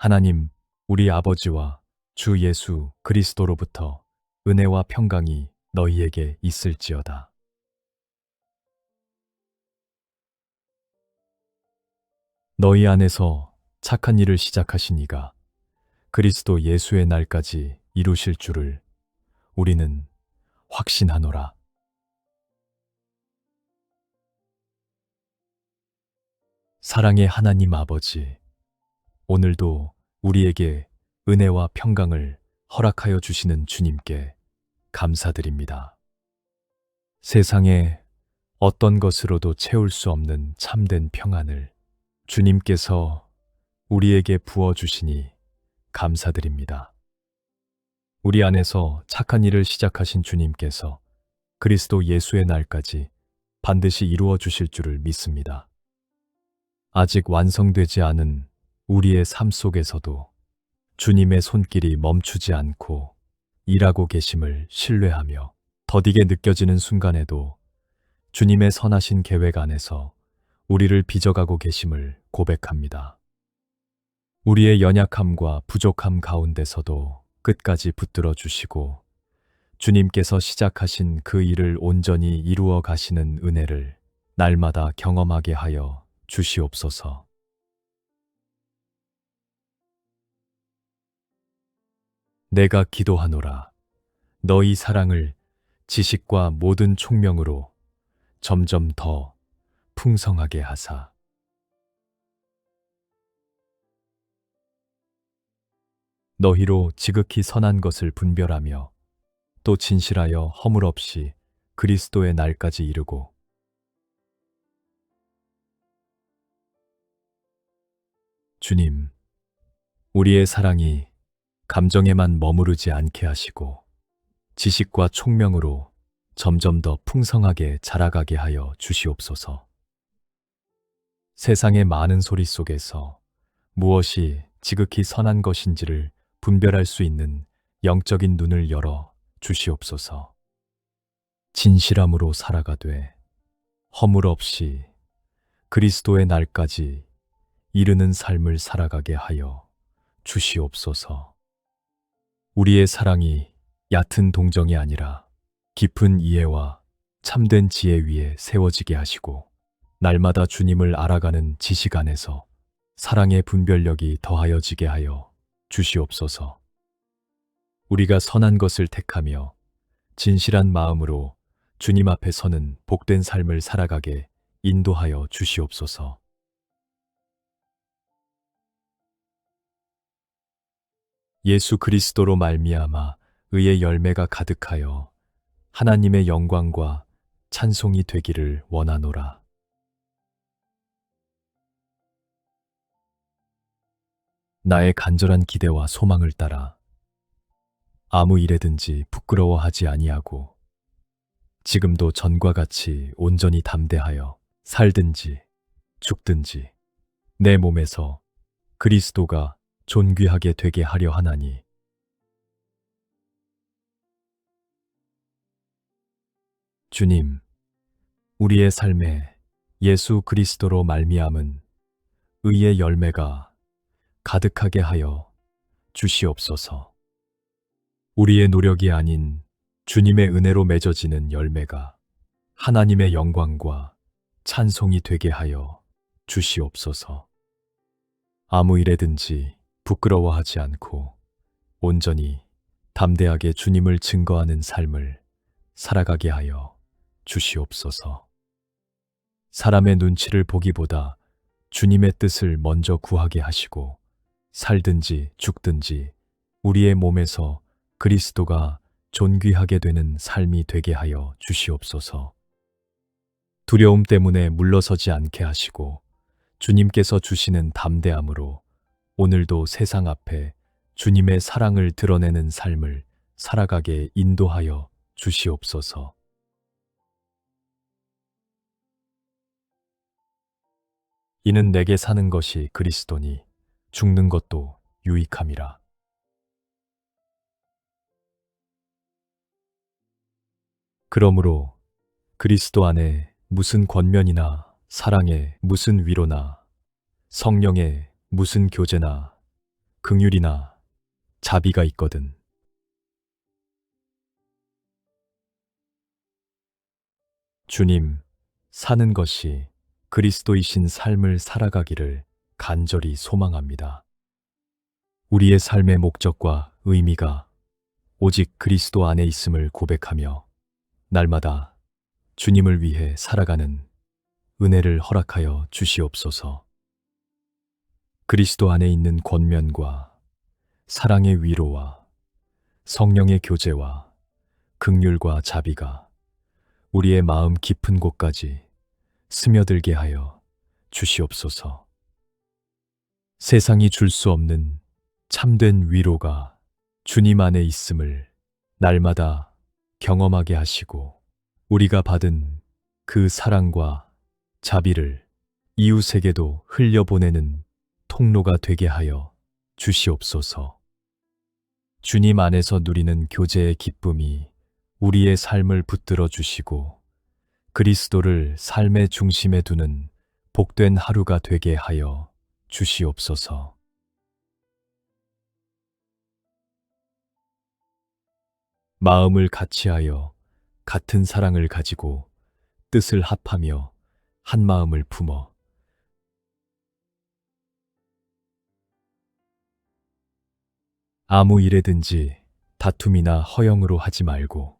하나님, 우리 아버지와 주 예수 그리스도로부터 은혜와 평강이 너희에게 있을지어다. 너희 안에서 착한 일을 시작하신 이가 그리스도 예수의 날까지 이루실 줄을 우리는 확신하노라. 사랑의 하나님 아버지, 오늘도 우리에게 은혜와 평강을 허락하여 주시는 주님께 감사드립니다. 세상에 어떤 것으로도 채울 수 없는 참된 평안을 주님께서 우리에게 부어주시니 감사드립니다. 우리 안에서 착한 일을 시작하신 주님께서 그리스도 예수의 날까지 반드시 이루어 주실 줄을 믿습니다. 아직 완성되지 않은 우리의 삶 속에서도 주님의 손길이 멈추지 않고 일하고 계심을 신뢰하며 더디게 느껴지는 순간에도 주님의 선하신 계획 안에서 우리를 빚어가고 계심을 고백합니다. 우리의 연약함과 부족함 가운데서도 끝까지 붙들어 주시고 주님께서 시작하신 그 일을 온전히 이루어 가시는 은혜를 날마다 경험하게 하여 주시옵소서. 내가 기도하노라. 너희 사랑을 지식과 모든 총명으로 점점 더 풍성하게 하사 너희로 지극히 선한 것을 분별하며 또 진실하여 허물 없이 그리스도의 날까지 이르고 주님, 우리의 사랑이 감정에만 머무르지 않게 하시고 지식과 총명으로 점점 더 풍성하게 자라가게 하여 주시옵소서. 세상의 많은 소리 속에서 무엇이 지극히 선한 것인지를 분별할 수 있는 영적인 눈을 열어 주시옵소서. 진실함으로 살아가되 허물 없이 그리스도의 날까지 이르는 삶을 살아가게 하여 주시옵소서. 우리의 사랑이 얕은 동정이 아니라 깊은 이해와 참된 지혜 위에 세워지게 하시고 날마다 주님을 알아가는 지식 안에서 사랑의 분별력이 더하여지게 하여 주시옵소서. 우리가 선한 것을 택하며 진실한 마음으로 주님 앞에 서는 복된 삶을 살아가게 인도하여 주시옵소서. 예수 그리스도로 말미암아 의의 열매가 가득하여 하나님의 영광과 찬송이 되기를 원하노라. 나의 간절한 기대와 소망을 따라 아무 일에든지 부끄러워하지 아니하고 지금도 전과 같이 온전히 담대하여 살든지 죽든지 내 몸에서 그리스도가 존귀하게 되게 하려 하나니 주님, 우리의 삶에 예수 그리스도로 말미암은 의의 열매가 가득하게 하여 주시옵소서. 우리의 노력이 아닌 주님의 은혜로 맺어지는 열매가 하나님의 영광과 찬송이 되게 하여 주시옵소서. 아무 일에든지 부끄러워하지 않고 온전히 담대하게 주님을 증거하는 삶을 살아가게 하여 주시옵소서. 사람의 눈치를 보기보다 주님의 뜻을 먼저 구하게 하시고 살든지 죽든지 우리의 몸에서 그리스도가 존귀하게 되는 삶이 되게 하여 주시옵소서. 두려움 때문에 물러서지 않게 하시고 주님께서 주시는 담대함으로 오늘도 세상 앞에 주님의 사랑을 드러내는 삶을 살아가게 인도하여 주시옵소서. 이는 내게 사는 것이 그리스도니 죽는 것도 유익함이라. 그러므로 그리스도 안에 무슨 권면이나 사랑에 무슨 위로나 성령의 무슨 교제나 긍휼이나 자비가 있거든. 주님, 사는 것이 그리스도이신 삶을 살아가기를 간절히 소망합니다. 우리의 삶의 목적과 의미가 오직 그리스도 안에 있음을 고백하며 날마다 주님을 위해 살아가는 은혜를 허락하여 주시옵소서. 그리스도 안에 있는 권면과 사랑의 위로와 성령의 교제와 긍휼과 자비가 우리의 마음 깊은 곳까지 스며들게 하여 주시옵소서. 세상이 줄 수 없는 참된 위로가 주님 안에 있음을 날마다 경험하게 하시고 우리가 받은 그 사랑과 자비를 이웃에게도 흘려보내는 통로가 되게 하여 주시옵소서. 주님 안에서 누리는 교제의 기쁨이 우리의 삶을 붙들어 주시고 그리스도를 삶의 중심에 두는 복된 하루가 되게 하여 주시옵소서. 마음을 같이하여 같은 사랑을 가지고 뜻을 합하며 한 마음을 품어 아무 일에든지 다툼이나 허영으로 하지 말고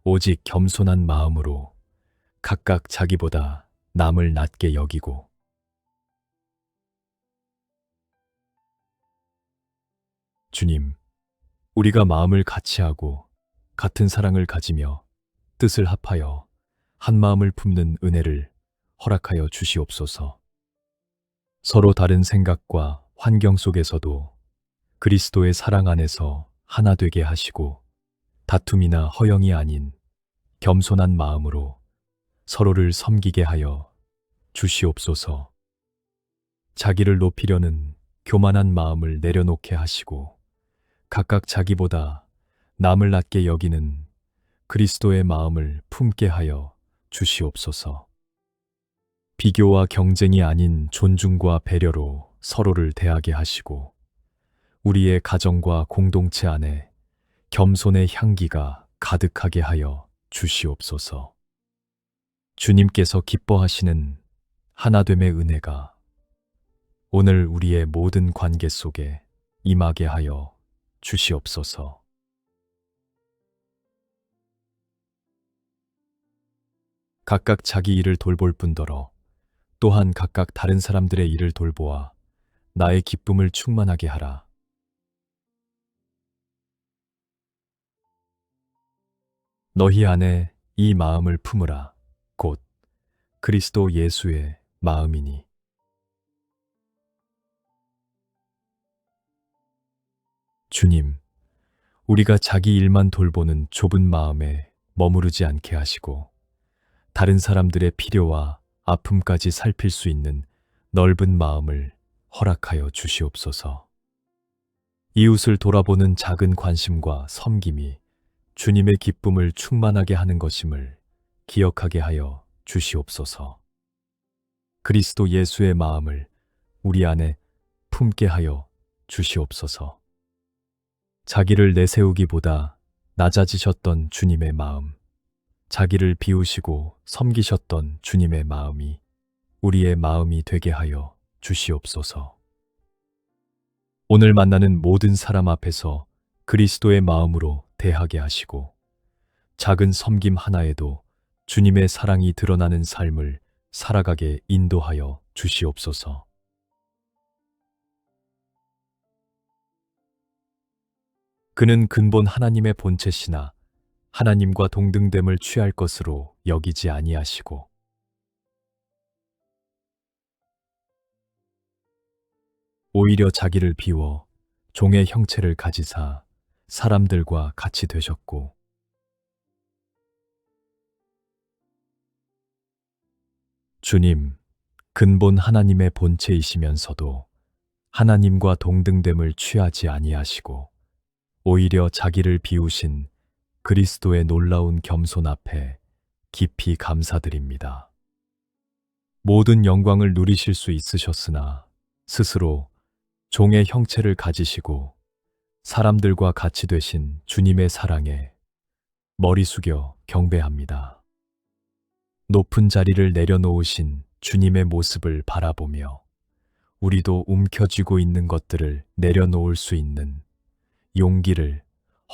오직 겸손한 마음으로 각각 자기보다 남을 낮게 여기고 주님, 우리가 마음을 같이하고 같은 사랑을 가지며 뜻을 합하여 한 마음을 품는 은혜를 허락하여 주시옵소서. 서로 다른 생각과 환경 속에서도 그리스도의 사랑 안에서 하나 되게 하시고 다툼이나 허영이 아닌 겸손한 마음으로 서로를 섬기게 하여 주시옵소서. 자기를 높이려는 교만한 마음을 내려놓게 하시고 각각 자기보다 남을 낮게 여기는 그리스도의 마음을 품게 하여 주시옵소서. 비교와 경쟁이 아닌 존중과 배려로 서로를 대하게 하시고 우리의 가정과 공동체 안에 겸손의 향기가 가득하게 하여 주시옵소서. 주님께서 기뻐하시는 하나됨의 은혜가 오늘 우리의 모든 관계 속에 임하게 하여 주시옵소서. 각각 자기 일을 돌볼 뿐더러 또한 각각 다른 사람들의 일을 돌보아 나의 기쁨을 충만하게 하라. 너희 안에 이 마음을 품으라. 곧 그리스도 예수의 마음이니. 주님, 우리가 자기 일만 돌보는 좁은 마음에 머무르지 않게 하시고 다른 사람들의 필요와 아픔까지 살필 수 있는 넓은 마음을 허락하여 주시옵소서. 이웃을 돌아보는 작은 관심과 섬김이 주님의 기쁨을 충만하게 하는 것임을 기억하게 하여 주시옵소서. 그리스도 예수의 마음을 우리 안에 품게 하여 주시옵소서. 자기를 내세우기보다 낮아지셨던 주님의 마음, 자기를 비우시고 섬기셨던 주님의 마음이 우리의 마음이 되게 하여 주시옵소서. 오늘 만나는 모든 사람 앞에서 그리스도의 마음으로 대하게 하시고 작은 섬김 하나에도 주님의 사랑이 드러나는 삶을 살아가게 인도하여 주시옵소서. 그는 근본 하나님의 본체시나 하나님과 동등됨을 취할 것으로 여기지 아니하시고 오히려 자기를 비워 종의 형체를 가지사 사람들과 같이 되셨고 주님, 근본 하나님의 본체이시면서도 하나님과 동등됨을 취하지 아니하시고 오히려 자기를 비우신 그리스도의 놀라운 겸손 앞에 깊이 감사드립니다. 모든 영광을 누리실 수 있으셨으나 스스로 종의 형체를 가지시고 사람들과 같이 되신 주님의 사랑에 머리 숙여 경배합니다. 높은 자리를 내려놓으신 주님의 모습을 바라보며 우리도 움켜쥐고 있는 것들을 내려놓을 수 있는 용기를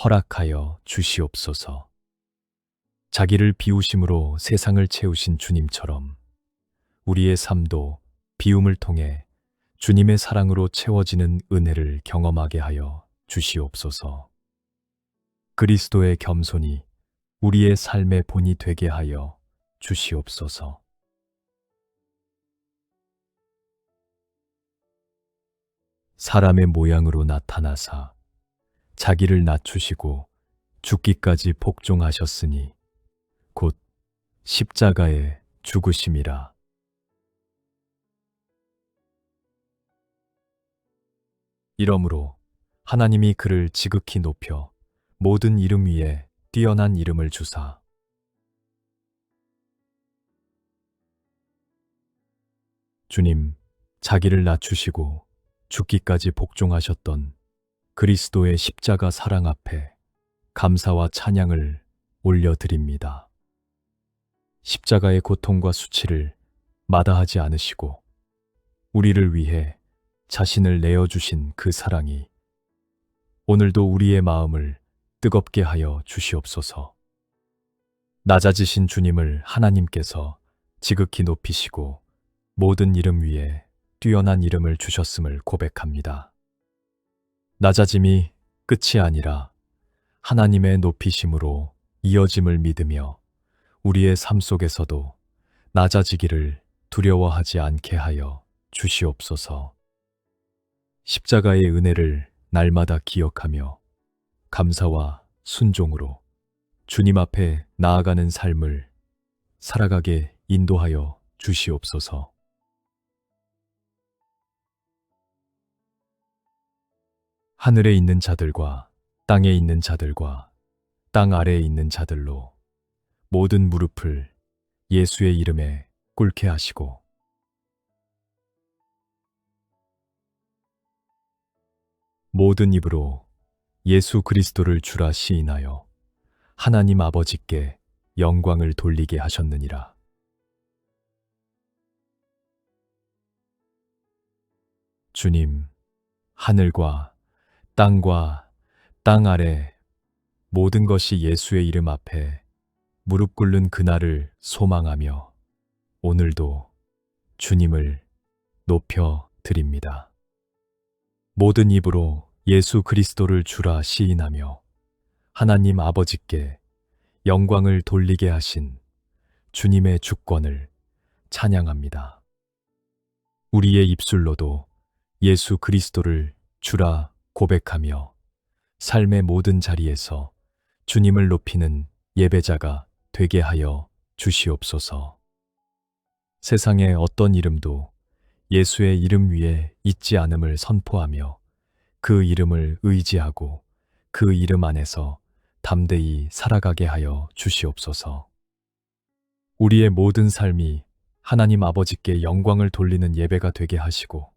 허락하여 주시옵소서. 자기를 비우심으로 세상을 채우신 주님처럼 우리의 삶도 비움을 통해 주님의 사랑으로 채워지는 은혜를 경험하게 하여 주시옵소서. 그리스도의 겸손이 우리의 삶의 본이 되게 하여 주시옵소서. 사람의 모양으로 나타나사 자기를 낮추시고 죽기까지 복종하셨으니 곧 십자가에 죽으심이라. 이러므로 하나님이 그를 지극히 높여 모든 이름 위에 뛰어난 이름을 주사 주님, 자기를 낮추시고 죽기까지 복종하셨던 그리스도의 십자가 사랑 앞에 감사와 찬양을 올려드립니다. 십자가의 고통과 수치를 마다하지 않으시고 우리를 위해 자신을 내어주신 그 사랑이 오늘도 우리의 마음을 뜨겁게 하여 주시옵소서. 낮아지신 주님을 하나님께서 지극히 높이시고 모든 이름 위에 뛰어난 이름을 주셨음을 고백합니다. 낮아짐이 끝이 아니라 하나님의 높이심으로 이어짐을 믿으며 우리의 삶 속에서도 낮아지기를 두려워하지 않게 하여 주시옵소서. 십자가의 은혜를 날마다 기억하며 감사와 순종으로 주님 앞에 나아가는 삶을 살아가게 인도하여 주시옵소서. 하늘에 있는 자들과 땅에 있는 자들과 땅 아래에 있는 자들로 모든 무릎을 예수의 이름에 꿇게 하시고 모든 입으로 예수 그리스도를 주라 시인하여 하나님 아버지께 영광을 돌리게 하셨느니라. 주님, 하늘과 땅과 땅 아래 모든 것이 예수의 이름 앞에 무릎 꿇는 그날을 소망하며 오늘도 주님을 높여 드립니다. 모든 입으로 예수 그리스도를 주라 시인하며 하나님 아버지께 영광을 돌리게 하신 주님의 주권을 찬양합니다. 우리의 입술로도 예수 그리스도를 주라 고백하며 삶의 모든 자리에서 주님을 높이는 예배자가 되게 하여 주시옵소서. 세상의 어떤 이름도 예수의 이름 위에 있지 않음을 선포하며 그 이름을 의지하고 그 이름 안에서 담대히 살아가게 하여 주시옵소서. 우리의 모든 삶이 하나님 아버지께 영광을 돌리는 예배가 되게 하시고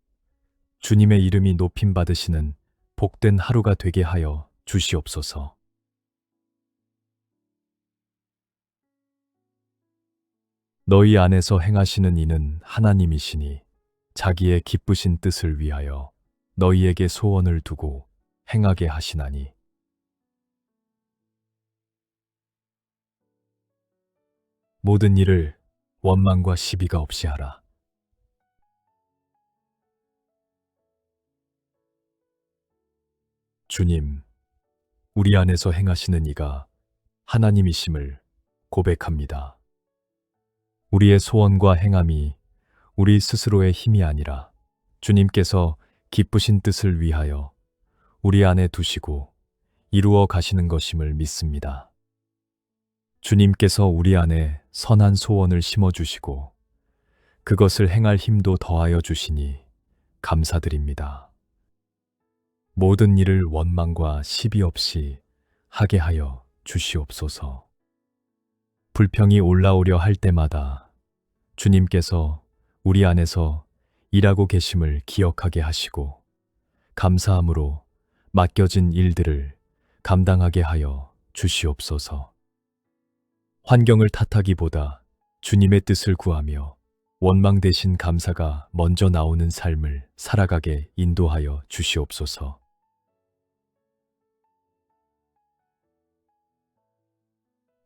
주님의 이름이 높임 받으시는 복된 하루가 되게 하여 주시옵소서. 너희 안에서 행하시는 이는 하나님이시니 자기의 기쁘신 뜻을 위하여 너희에게 소원을 두고 행하게 하시나니 모든 일을 원망과 시비가 없이 하라. 주님, 우리 안에서 행하시는 이가 하나님이심을 고백합니다. 우리의 소원과 행함이 우리 스스로의 힘이 아니라 주님께서 기쁘신 뜻을 위하여 우리 안에 두시고 이루어 가시는 것임을 믿습니다. 주님께서 우리 안에 선한 소원을 심어주시고 그것을 행할 힘도 더하여 주시니 감사드립니다. 모든 일을 원망과 시비 없이 하게 하여 주시옵소서. 불평이 올라오려 할 때마다 주님께서 우리 안에서 일하고 계심을 기억하게 하시고 감사함으로 맡겨진 일들을 감당하게 하여 주시옵소서. 환경을 탓하기보다 주님의 뜻을 구하며 원망 대신 감사가 먼저 나오는 삶을 살아가게 인도하여 주시옵소서.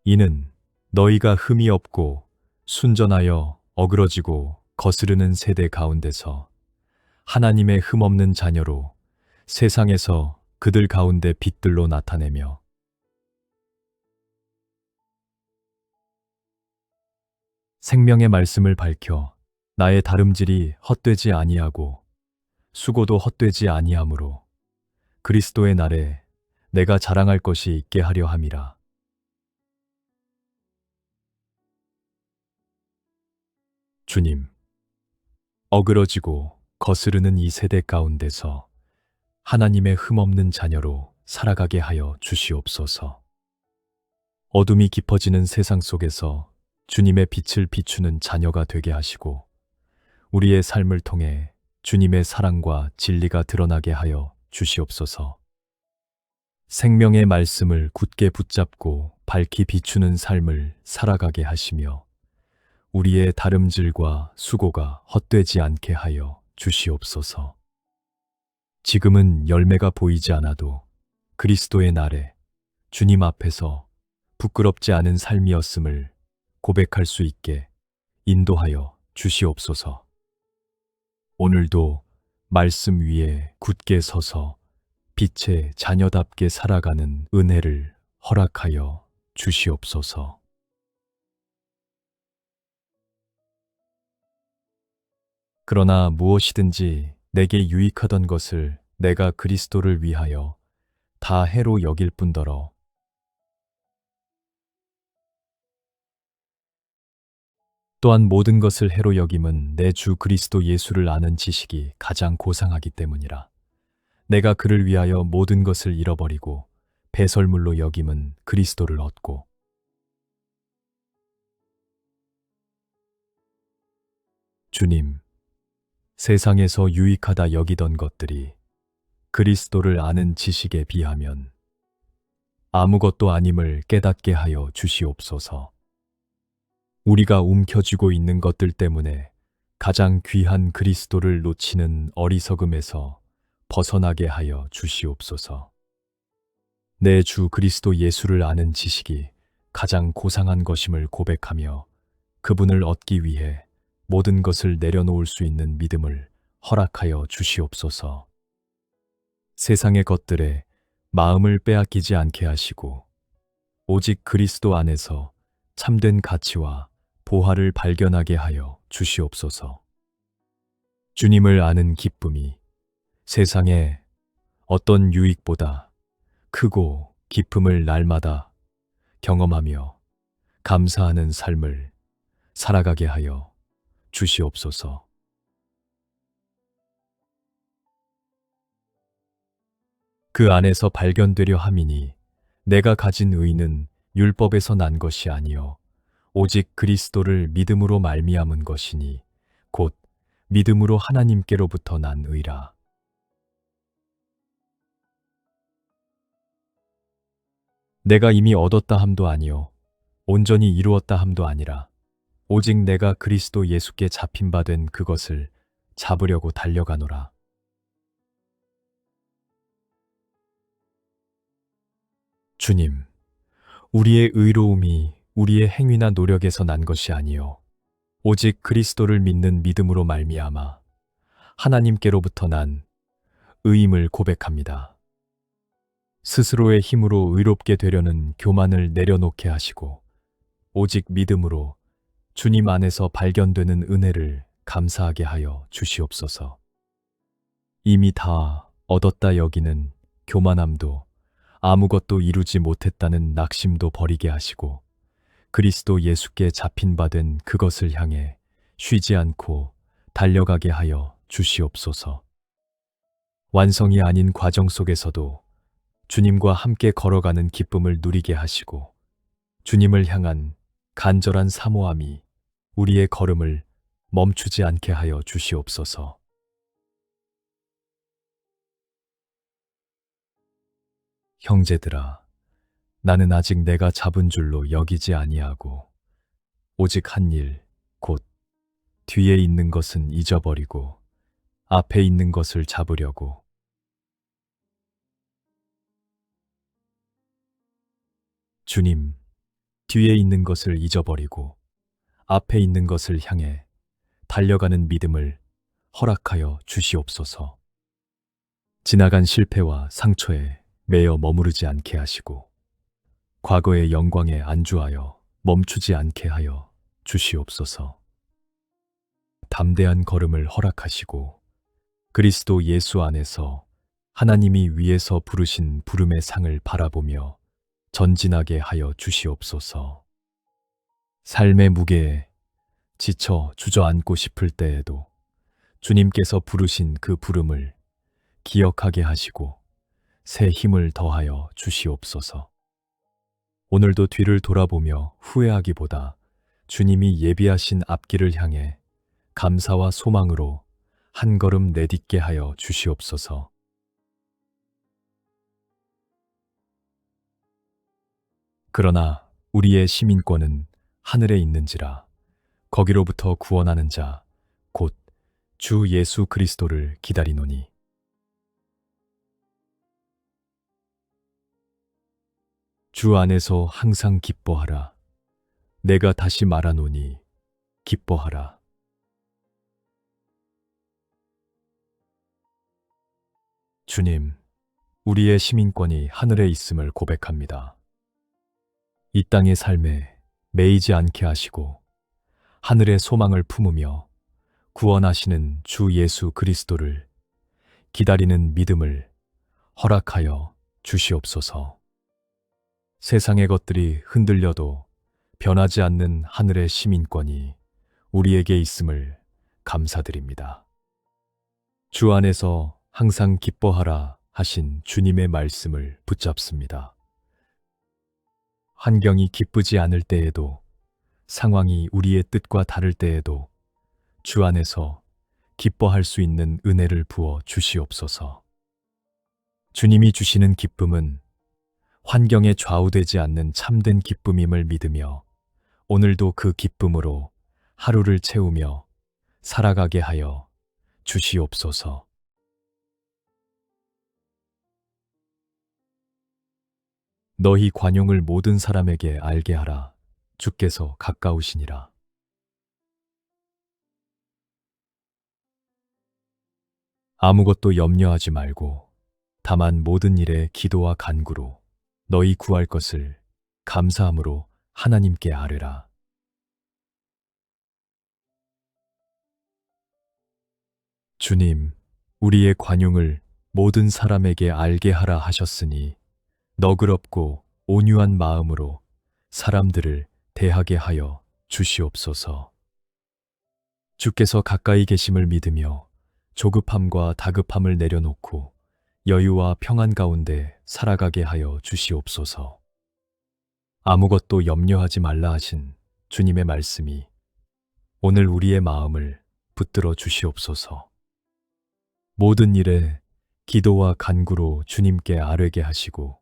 이는 너희가 흠이 없고 순전하여 어그러지고 거스르는 세대 가운데서 하나님의 흠없는 자녀로 세상에서 그들 가운데 빛들로 나타내며 생명의 말씀을 밝혀 나의 다름질이 헛되지 아니하고 수고도 헛되지 아니하므로 그리스도의 날에 내가 자랑할 것이 있게 하려 함이라. 주님, 어그러지고 거스르는 이 세대 가운데서 하나님의 흠없는 자녀로 살아가게 하여 주시옵소서. 어둠이 깊어지는 세상 속에서 주님의 빛을 비추는 자녀가 되게 하시고 우리의 삶을 통해 주님의 사랑과 진리가 드러나게 하여 주시옵소서. 생명의 말씀을 굳게 붙잡고 밝히 비추는 삶을 살아가게 하시며 우리의 다름질과 수고가 헛되지 않게 하여 주시옵소서. 지금은 열매가 보이지 않아도 그리스도의 날에 주님 앞에서 부끄럽지 않은 삶이었음을 고백할 수 있게 인도하여 주시옵소서. 오늘도 말씀 위에 굳게 서서 빛의 자녀답게 살아가는 은혜를 허락하여 주시옵소서. 그러나 무엇이든지 내게 유익하던 것을 내가 그리스도를 위하여 다 해로 여길 뿐더러 또한 모든 것을 해로 여김은 내 주 그리스도 예수를 아는 지식이 가장 고상하기 때문이라. 내가 그를 위하여 모든 것을 잃어버리고 배설물로 여김은 그리스도를 얻고 주님, 세상에서 유익하다 여기던 것들이 그리스도를 아는 지식에 비하면 아무것도 아님을 깨닫게 하여 주시옵소서. 우리가 움켜쥐고 있는 것들 때문에 가장 귀한 그리스도를 놓치는 어리석음에서 벗어나게 하여 주시옵소서. 내 주 그리스도 예수를 아는 지식이 가장 고상한 것임을 고백하며 그분을 얻기 위해 모든 것을 내려놓을 수 있는 믿음을 허락하여 주시옵소서. 세상의 것들에 마음을 빼앗기지 않게 하시고 오직 그리스도 안에서 참된 가치와 보화를 발견하게 하여 주시옵소서. 주님을 아는 기쁨이 세상의 어떤 유익보다 크고 기쁨을 날마다 경험하며 감사하는 삶을 살아가게 하여 주시옵소서. 그 안에서 발견되려 함이니 내가 가진 의는 율법에서 난 것이 아니요 오직 그리스도를 믿음으로 말미암은 것이니 곧 믿음으로 하나님께로부터 난 의라. 내가 이미 얻었다 함도 아니요 온전히 이루었다 함도 아니라 오직 내가 그리스도 예수께 잡힌 바 된 그것을 잡으려고 달려가노라. 주님, 우리의 의로움이 우리의 행위나 노력에서 난 것이 아니요 오직 그리스도를 믿는 믿음으로 말미암아 하나님께로부터 난 의임을 고백합니다. 스스로의 힘으로 의롭게 되려는 교만을 내려놓게 하시고 오직 믿음으로 주님 안에서 발견되는 은혜를 감사하게 하여 주시옵소서. 이미 다 얻었다 여기는 교만함도 아무것도 이루지 못했다는 낙심도 버리게 하시고 그리스도 예수께 잡힌 바 된 그것을 향해 쉬지 않고 달려가게 하여 주시옵소서. 완성이 아닌 과정 속에서도 주님과 함께 걸어가는 기쁨을 누리게 하시고 주님을 향한 간절한 사모함이 우리의 걸음을 멈추지 않게 하여 주시옵소서. 형제들아, 나는 아직 내가 잡은 줄로 여기지 아니하고 오직 한 일, 곧 뒤에 있는 것은 잊어버리고 앞에 있는 것을 잡으려고. 주님, 뒤에 있는 것을 잊어버리고 앞에 있는 것을 향해 달려가는 믿음을 허락하여 주시옵소서. 지나간 실패와 상처에 매여 머무르지 않게 하시고 과거의 영광에 안주하여 멈추지 않게 하여 주시옵소서. 담대한 걸음을 허락하시고 그리스도 예수 안에서 하나님이 위에서 부르신 부름의 상을 바라보며 전진하게 하여 주시옵소서. 삶의 무게에 지쳐 주저앉고 싶을 때에도 주님께서 부르신 그 부름을 기억하게 하시고 새 힘을 더하여 주시옵소서. 오늘도 뒤를 돌아보며 후회하기보다 주님이 예비하신 앞길을 향해 감사와 소망으로 한 걸음 내딛게 하여 주시옵소서. 그러나 우리의 시민권은 하늘에 있는지라 거기로부터 구원하는 자, 곧 주 예수 그리스도를 기다리노니. 주 안에서 항상 기뻐하라. 내가 다시 말하노니 기뻐하라. 주님, 우리의 시민권이 하늘에 있음을 고백합니다. 이 땅의 삶에 매이지 않게 하시고 하늘의 소망을 품으며 구원하시는 주 예수 그리스도를 기다리는 믿음을 허락하여 주시옵소서. 세상의 것들이 흔들려도 변하지 않는 하늘의 시민권이 우리에게 있음을 감사드립니다. 주 안에서 항상 기뻐하라 하신 주님의 말씀을 붙잡습니다. 환경이 기쁘지 않을 때에도, 상황이 우리의 뜻과 다를 때에도 주 안에서 기뻐할 수 있는 은혜를 부어 주시옵소서. 주님이 주시는 기쁨은 환경에 좌우되지 않는 참된 기쁨임을 믿으며 오늘도 그 기쁨으로 하루를 채우며 살아가게 하여 주시옵소서. 너희 관용을 모든 사람에게 알게 하라. 주께서 가까우시니라. 아무것도 염려하지 말고 다만 모든 일에 기도와 간구로 너희 구할 것을 감사함으로 하나님께 아뢰라. 주님, 우리의 관용을 모든 사람에게 알게 하라 하셨으니 너그럽고 온유한 마음으로 사람들을 대하게 하여 주시옵소서. 주께서 가까이 계심을 믿으며 조급함과 다급함을 내려놓고 여유와 평안 가운데 살아가게 하여 주시옵소서. 아무것도 염려하지 말라 하신 주님의 말씀이 오늘 우리의 마음을 붙들어 주시옵소서. 모든 일에 기도와 간구로 주님께 아뢰게 하시고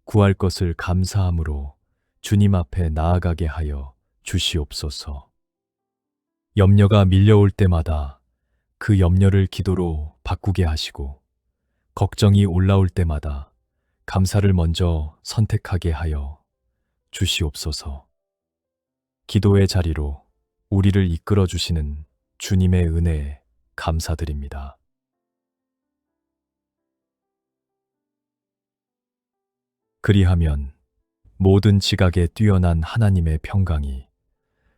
구할 것을 감사함으로 주님 앞에 나아가게 하여 주시옵소서. 염려가 밀려올 때마다 그 염려를 기도로 바꾸게 하시고 걱정이 올라올 때마다 감사를 먼저 선택하게 하여 주시옵소서. 기도의 자리로 우리를 이끌어 주시는 주님의 은혜에 감사드립니다. 그리하면 모든 지각에 뛰어난 하나님의 평강이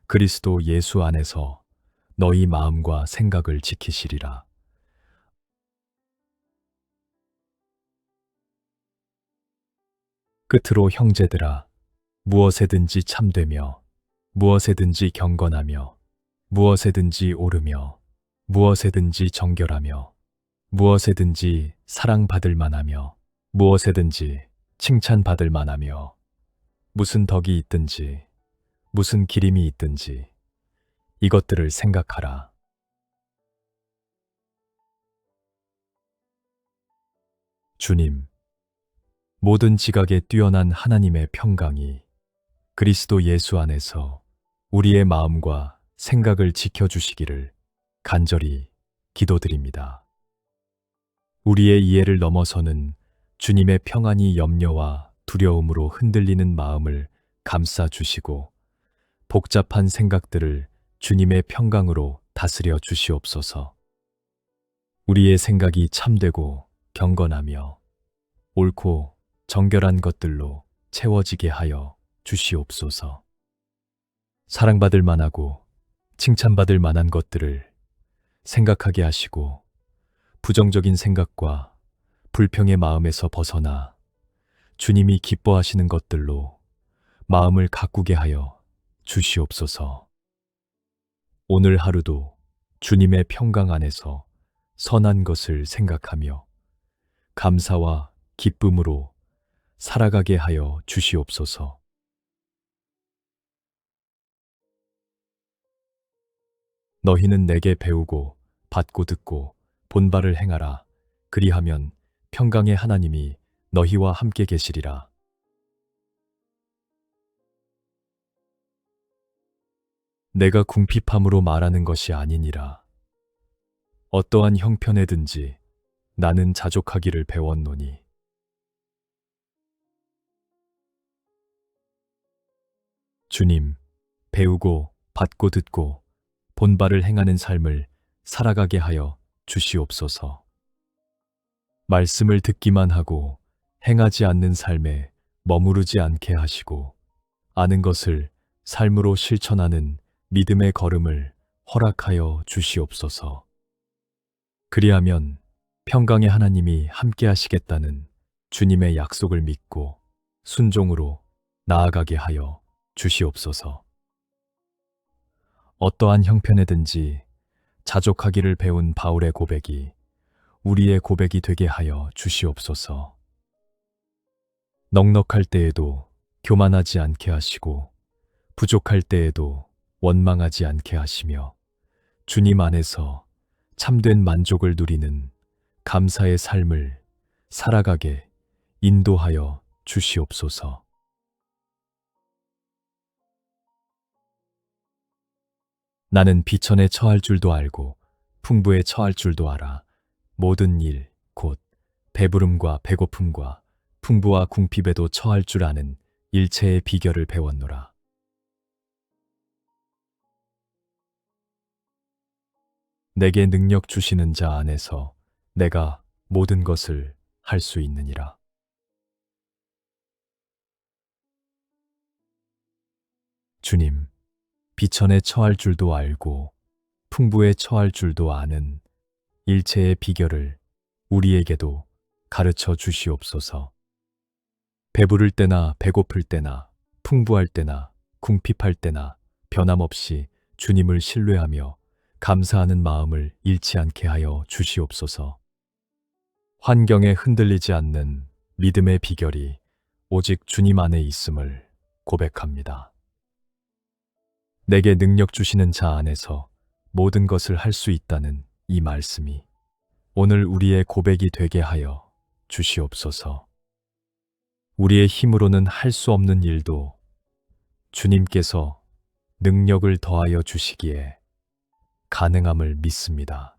그리스도 예수 안에서 너희 마음과 생각을 지키시리라. 끝으로 형제들아, 무엇에든지 참되며 무엇에든지 경건하며 무엇에든지 오르며 무엇에든지 정결하며 무엇에든지 사랑받을 만하며 무엇에든지 칭찬받을 만하며 무슨 덕이 있든지 무슨 기림이 있든지 이것들을 생각하라. 주님, 모든 지각에 뛰어난 하나님의 평강이 그리스도 예수 안에서 우리의 마음과 생각을 지켜주시기를 간절히 기도드립니다. 우리의 이해를 넘어서는 주님의 평안이 염려와 두려움으로 흔들리는 마음을 감싸주시고 복잡한 생각들을 주님의 평강으로 다스려 주시옵소서. 우리의 생각이 참되고 경건하며 옳고 정결한 것들로 채워지게 하여 주시옵소서. 사랑받을 만하고 칭찬받을 만한 것들을 생각하게 하시고 부정적인 생각과 불평의 마음에서 벗어나 주님이 기뻐하시는 것들로 마음을 가꾸게 하여 주시옵소서. 오늘 하루도 주님의 평강 안에서 선한 것을 생각하며 감사와 기쁨으로 살아가게 하여 주시옵소서. 너희는 내게 배우고 받고 듣고 본바를 행하라. 그리하면 평강의 하나님이 너희와 함께 계시리라. 내가 궁핍함으로 말하는 것이 아니니라. 어떠한 형편에든지 나는 자족하기를 배웠노니 주님, 배우고 받고 듣고 본바를 행하는 삶을 살아가게 하여 주시옵소서. 말씀을 듣기만 하고 행하지 않는 삶에 머무르지 않게 하시고 아는 것을 삶으로 실천하는 믿음의 걸음을 허락하여 주시옵소서. 그리하면 평강의 하나님이 함께 하시겠다는 주님의 약속을 믿고 순종으로 나아가게 하여 주시옵소서. 어떠한 형편에든지 자족하기를 배운 바울의 고백이 우리의 고백이 되게 하여 주시옵소서. 넉넉할 때에도 교만하지 않게 하시고 부족할 때에도 원망하지 않게 하시며 주님 안에서 참된 만족을 누리는 감사의 삶을 살아가게 인도하여 주시옵소서. 나는 비천에 처할 줄도 알고 풍부에 처할 줄도 알아. 모든 일, 곧 배부름과 배고픔과 풍부와 궁핍에도 처할 줄 아는 일체의 비결을 배웠노라. 내게 능력 주시는 자 안에서 내가 모든 것을 할 수 있느니라. 주님, 비천에 처할 줄도 알고 풍부에 처할 줄도 아는 일체의 비결을 우리에게도 가르쳐 주시옵소서. 배부를 때나 배고플 때나 풍부할 때나 궁핍할 때나 변함없이 주님을 신뢰하며 감사하는 마음을 잃지 않게 하여 주시옵소서. 환경에 흔들리지 않는 믿음의 비결이 오직 주님 안에 있음을 고백합니다. 내게 능력 주시는 자 안에서 모든 것을 할 수 있다는 이 말씀이 오늘 우리의 고백이 되게 하여 주시옵소서. 우리의 힘으로는 할 수 없는 일도 주님께서 능력을 더하여 주시기에 가능함을 믿습니다.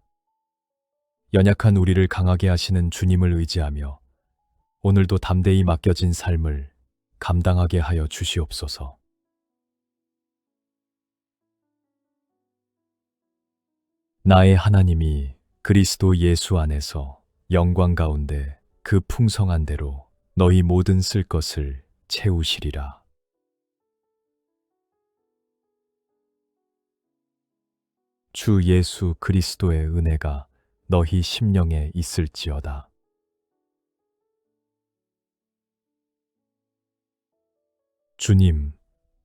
연약한 우리를 강하게 하시는 주님을 의지하며 오늘도 담대히 맡겨진 삶을 감당하게 하여 주시옵소서. 나의 하나님이 그리스도 예수 안에서 영광 가운데 그 풍성한 대로 너희 모든 쓸 것을 채우시리라. 주 예수 그리스도의 은혜가 너희 심령에 있을지어다. 주님,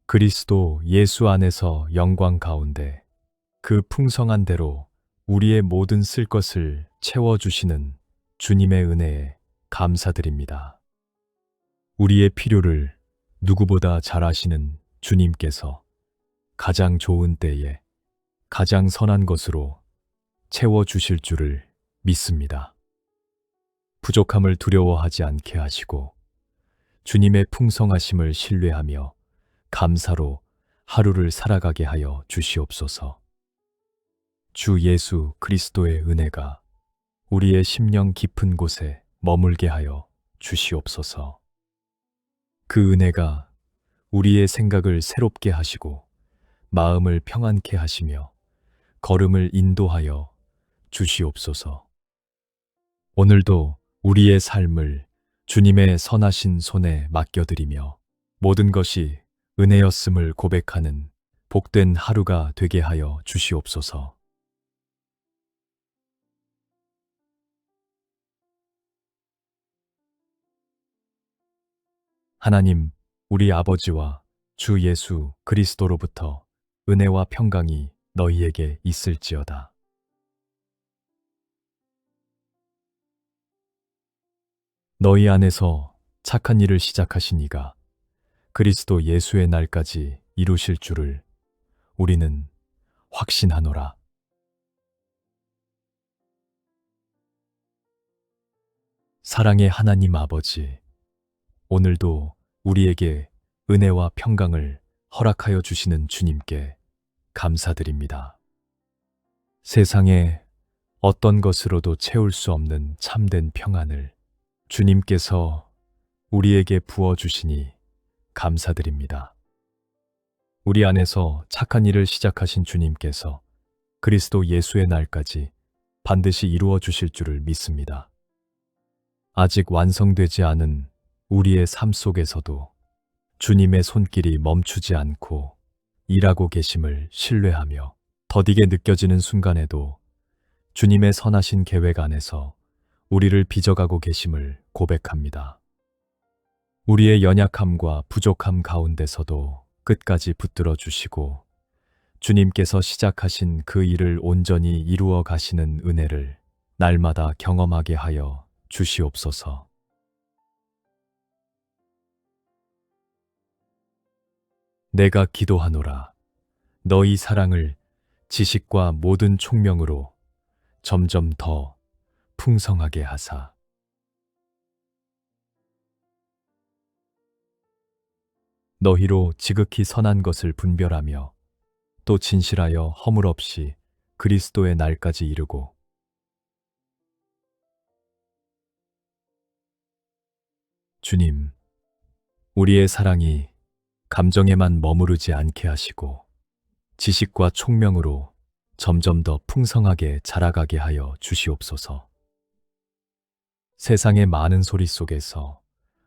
그리스도 예수 안에서 영광 가운데 그 풍성한 대로 우리의 모든 쓸 것을 채워주시는 주님의 은혜에 감사드립니다. 우리의 필요를 누구보다 잘 아시는 주님께서 가장 좋은 때에 가장 선한 것으로 채워주실 줄을 믿습니다. 부족함을 두려워하지 않게 하시고 주님의 풍성하심을 신뢰하며 감사로 하루를 살아가게 하여 주시옵소서. 주 예수 그리스도의 은혜가 우리의 심령 깊은 곳에 머물게 하여 주시옵소서. 그 은혜가 우리의 생각을 새롭게 하시고 마음을 평안케 하시며 걸음을 인도하여 주시옵소서. 오늘도 우리의 삶을 주님의 선하신 손에 맡겨드리며 모든 것이 은혜였음을 고백하는 복된 하루가 되게 하여 주시옵소서. 하나님, 우리 아버지와 주 예수 그리스도로부터 은혜와 평강이 너희에게 있을지어다. 너희 안에서 착한 일을 시작하신 이가 그리스도 예수의 날까지 이루실 줄을 우리는 확신하노라. 사랑의 하나님 아버지, 오늘도 우리에게 은혜와 평강을 허락하여 주시는 주님께 감사드립니다. 세상에 어떤 것으로도 채울 수 없는 참된 평안을 주님께서 우리에게 부어주시니 감사드립니다. 우리 안에서 착한 일을 시작하신 주님께서 그리스도 예수의 날까지 반드시 이루어 주실 줄을 믿습니다. 아직 완성되지 않은 우리의 삶 속에서도 주님의 손길이 멈추지 않고 일하고 계심을 신뢰하며 더디게 느껴지는 순간에도 주님의 선하신 계획 안에서 우리를 빚어가고 계심을 고백합니다. 우리의 연약함과 부족함 가운데서도 끝까지 붙들어 주시고 주님께서 시작하신 그 일을 온전히 이루어 가시는 은혜를 날마다 경험하게 하여 주시옵소서. 내가 기도하노라. 너희 사랑을 지식과 모든 총명으로 점점 더 풍성하게 하사 너희로 지극히 선한 것을 분별하며 또 진실하여 허물 없이 그리스도의 날까지 이르고 주님, 우리의 사랑이 감정에만 머무르지 않게 하시고 지식과 총명으로 점점 더 풍성하게 자라가게 하여 주시옵소서. 세상의 많은 소리 속에서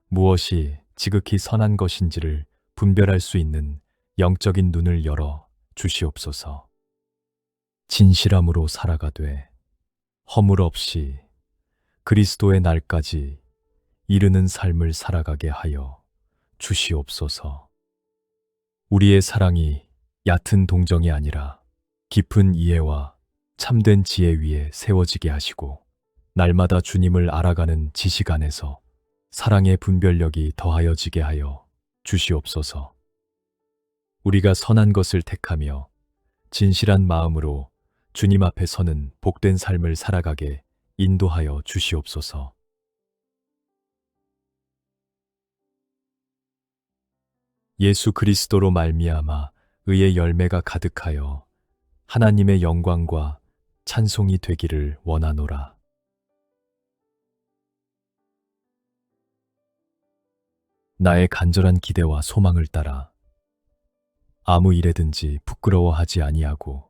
무엇이 지극히 선한 것인지를 분별할 수 있는 영적인 눈을 열어 주시옵소서. 진실함으로 살아가되 허물 없이 그리스도의 날까지 이르는 삶을 살아가게 하여 주시옵소서. 우리의 사랑이 얕은 동정이 아니라 깊은 이해와 참된 지혜 위에 세워지게 하시고 날마다 주님을 알아가는 지식 안에서 사랑의 분별력이 더하여지게 하여 주시옵소서. 우리가 선한 것을 택하며 진실한 마음으로 주님 앞에 서는 복된 삶을 살아가게 인도하여 주시옵소서. 예수 그리스도로 말미암아 의의 열매가 가득하여 하나님의 영광과 찬송이 되기를 원하노라. 나의 간절한 기대와 소망을 따라 아무 일에든지 부끄러워하지 아니하고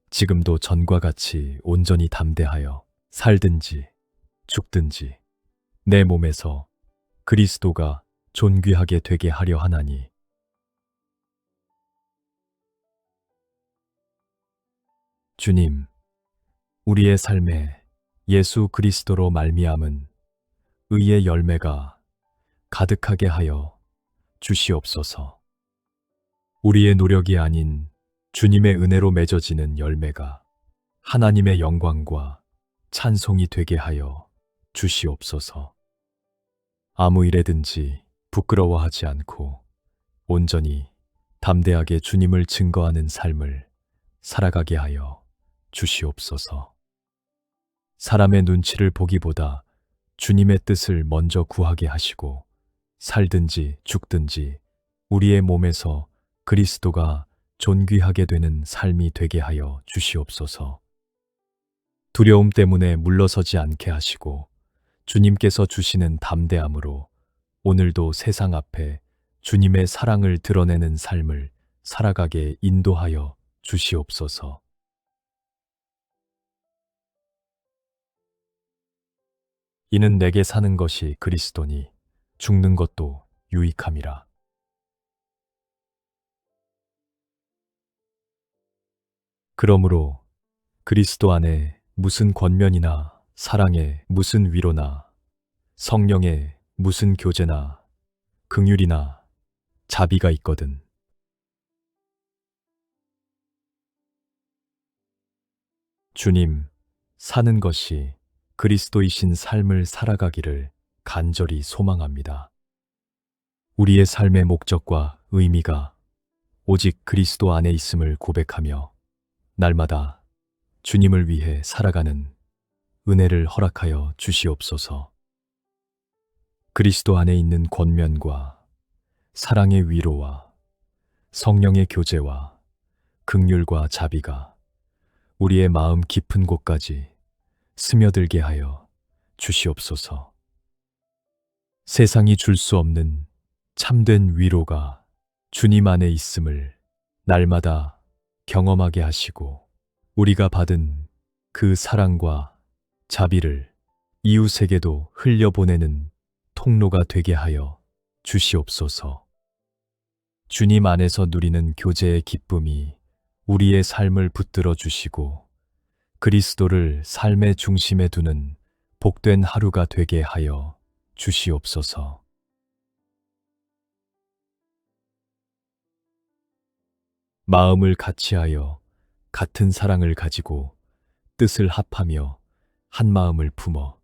지금도 전과 같이 온전히 담대하여 살든지 죽든지 내 몸에서 그리스도가 존귀하게 되게 하려 하나니 주님, 우리의 삶에 예수 그리스도로 말미암은 의의 열매가 가득하게 하여 주시옵소서. 우리의 노력이 아닌 주님의 은혜로 맺어지는 열매가 하나님의 영광과 찬송이 되게 하여 주시옵소서. 아무 일에든지 부끄러워하지 않고 온전히 담대하게 주님을 증거하는 삶을 살아가게 하여 주시옵소서. 사람의 눈치를 보기보다 주님의 뜻을 먼저 구하게 하시고 살든지 죽든지 우리의 몸에서 그리스도가 존귀하게 되는 삶이 되게 하여 주시옵소서. 두려움 때문에 물러서지 않게 하시고 주님께서 주시는 담대함으로 오늘도 세상 앞에 주님의 사랑을 드러내는 삶을 살아가게 인도하여 주시옵소서. 이는 내게 사는 것이 그리스도니 죽는 것도 유익함이라. 그러므로 그리스도 안에 무슨 권면이나 사랑에 무슨 위로나 성령의 무슨 교제나 긍휼이나 자비가 있거든 주님 사는 것이 그리스도이신 삶을 살아가기를 간절히 소망합니다. 우리의 삶의 목적과 의미가 오직 그리스도 안에 있음을 고백하며 날마다 주님을 위해 살아가는 은혜를 허락하여 주시옵소서. 그리스도 안에 있는 권면과 사랑의 위로와 성령의 교제와 긍휼과 자비가 우리의 마음 깊은 곳까지 스며들게 하여 주시옵소서. 세상이 줄 수 없는 참된 위로가 주님 안에 있음을 날마다 경험하게 하시고 우리가 받은 그 사랑과 자비를 이웃에게도 흘려보내는 통로가 되게 하여 주시옵소서. 주님 안에서 누리는 교제의 기쁨이 우리의 삶을 붙들어 주시고 그리스도를 삶의 중심에 두는 복된 하루가 되게 하여 주시옵소서. 마음을 같이하여 같은 사랑을 가지고 뜻을 합하며 한 마음을 품어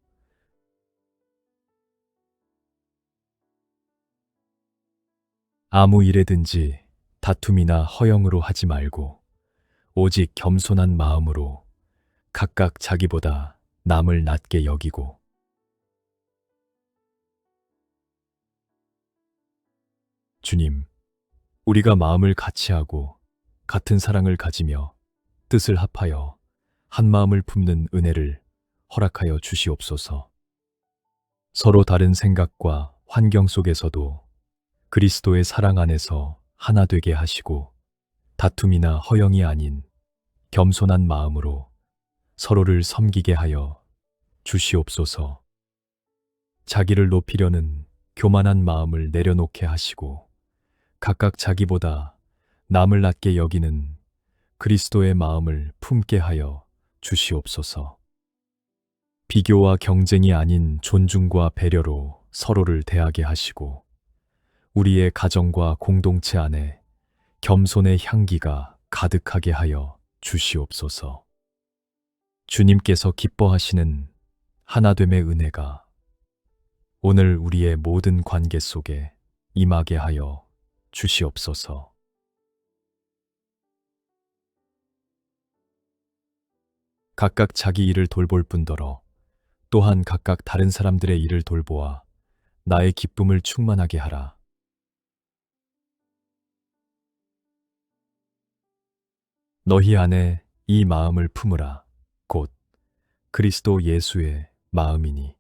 아무 일에든지 다툼이나 허영으로 하지 말고 오직 겸손한 마음으로 각각 자기보다 남을 낮게 여기고 주님, 우리가 마음을 같이하고 같은 사랑을 가지며 뜻을 합하여 한 마음을 품는 은혜를 허락하여 주시옵소서. 서로 다른 생각과 환경 속에서도 그리스도의 사랑 안에서 하나 되게 하시고 다툼이나 허영이 아닌 겸손한 마음으로 서로를 섬기게 하여 주시옵소서. 자기를 높이려는 교만한 마음을 내려놓게 하시고 각각 자기보다 남을 낮게 여기는 그리스도의 마음을 품게 하여 주시옵소서. 비교와 경쟁이 아닌 존중과 배려로 서로를 대하게 하시고 우리의 가정과 공동체 안에 겸손의 향기가 가득하게 하여 주시옵소서. 주님께서 기뻐하시는 하나됨의 은혜가 오늘 우리의 모든 관계 속에 임하게 하여 주시옵소서. 각각 자기 일을 돌볼 뿐더러 또한 각각 다른 사람들의 일을 돌보아 나의 기쁨을 충만하게 하라. 너희 안에 이 마음을 품으라. 곧 그리스도 예수의 마음이니.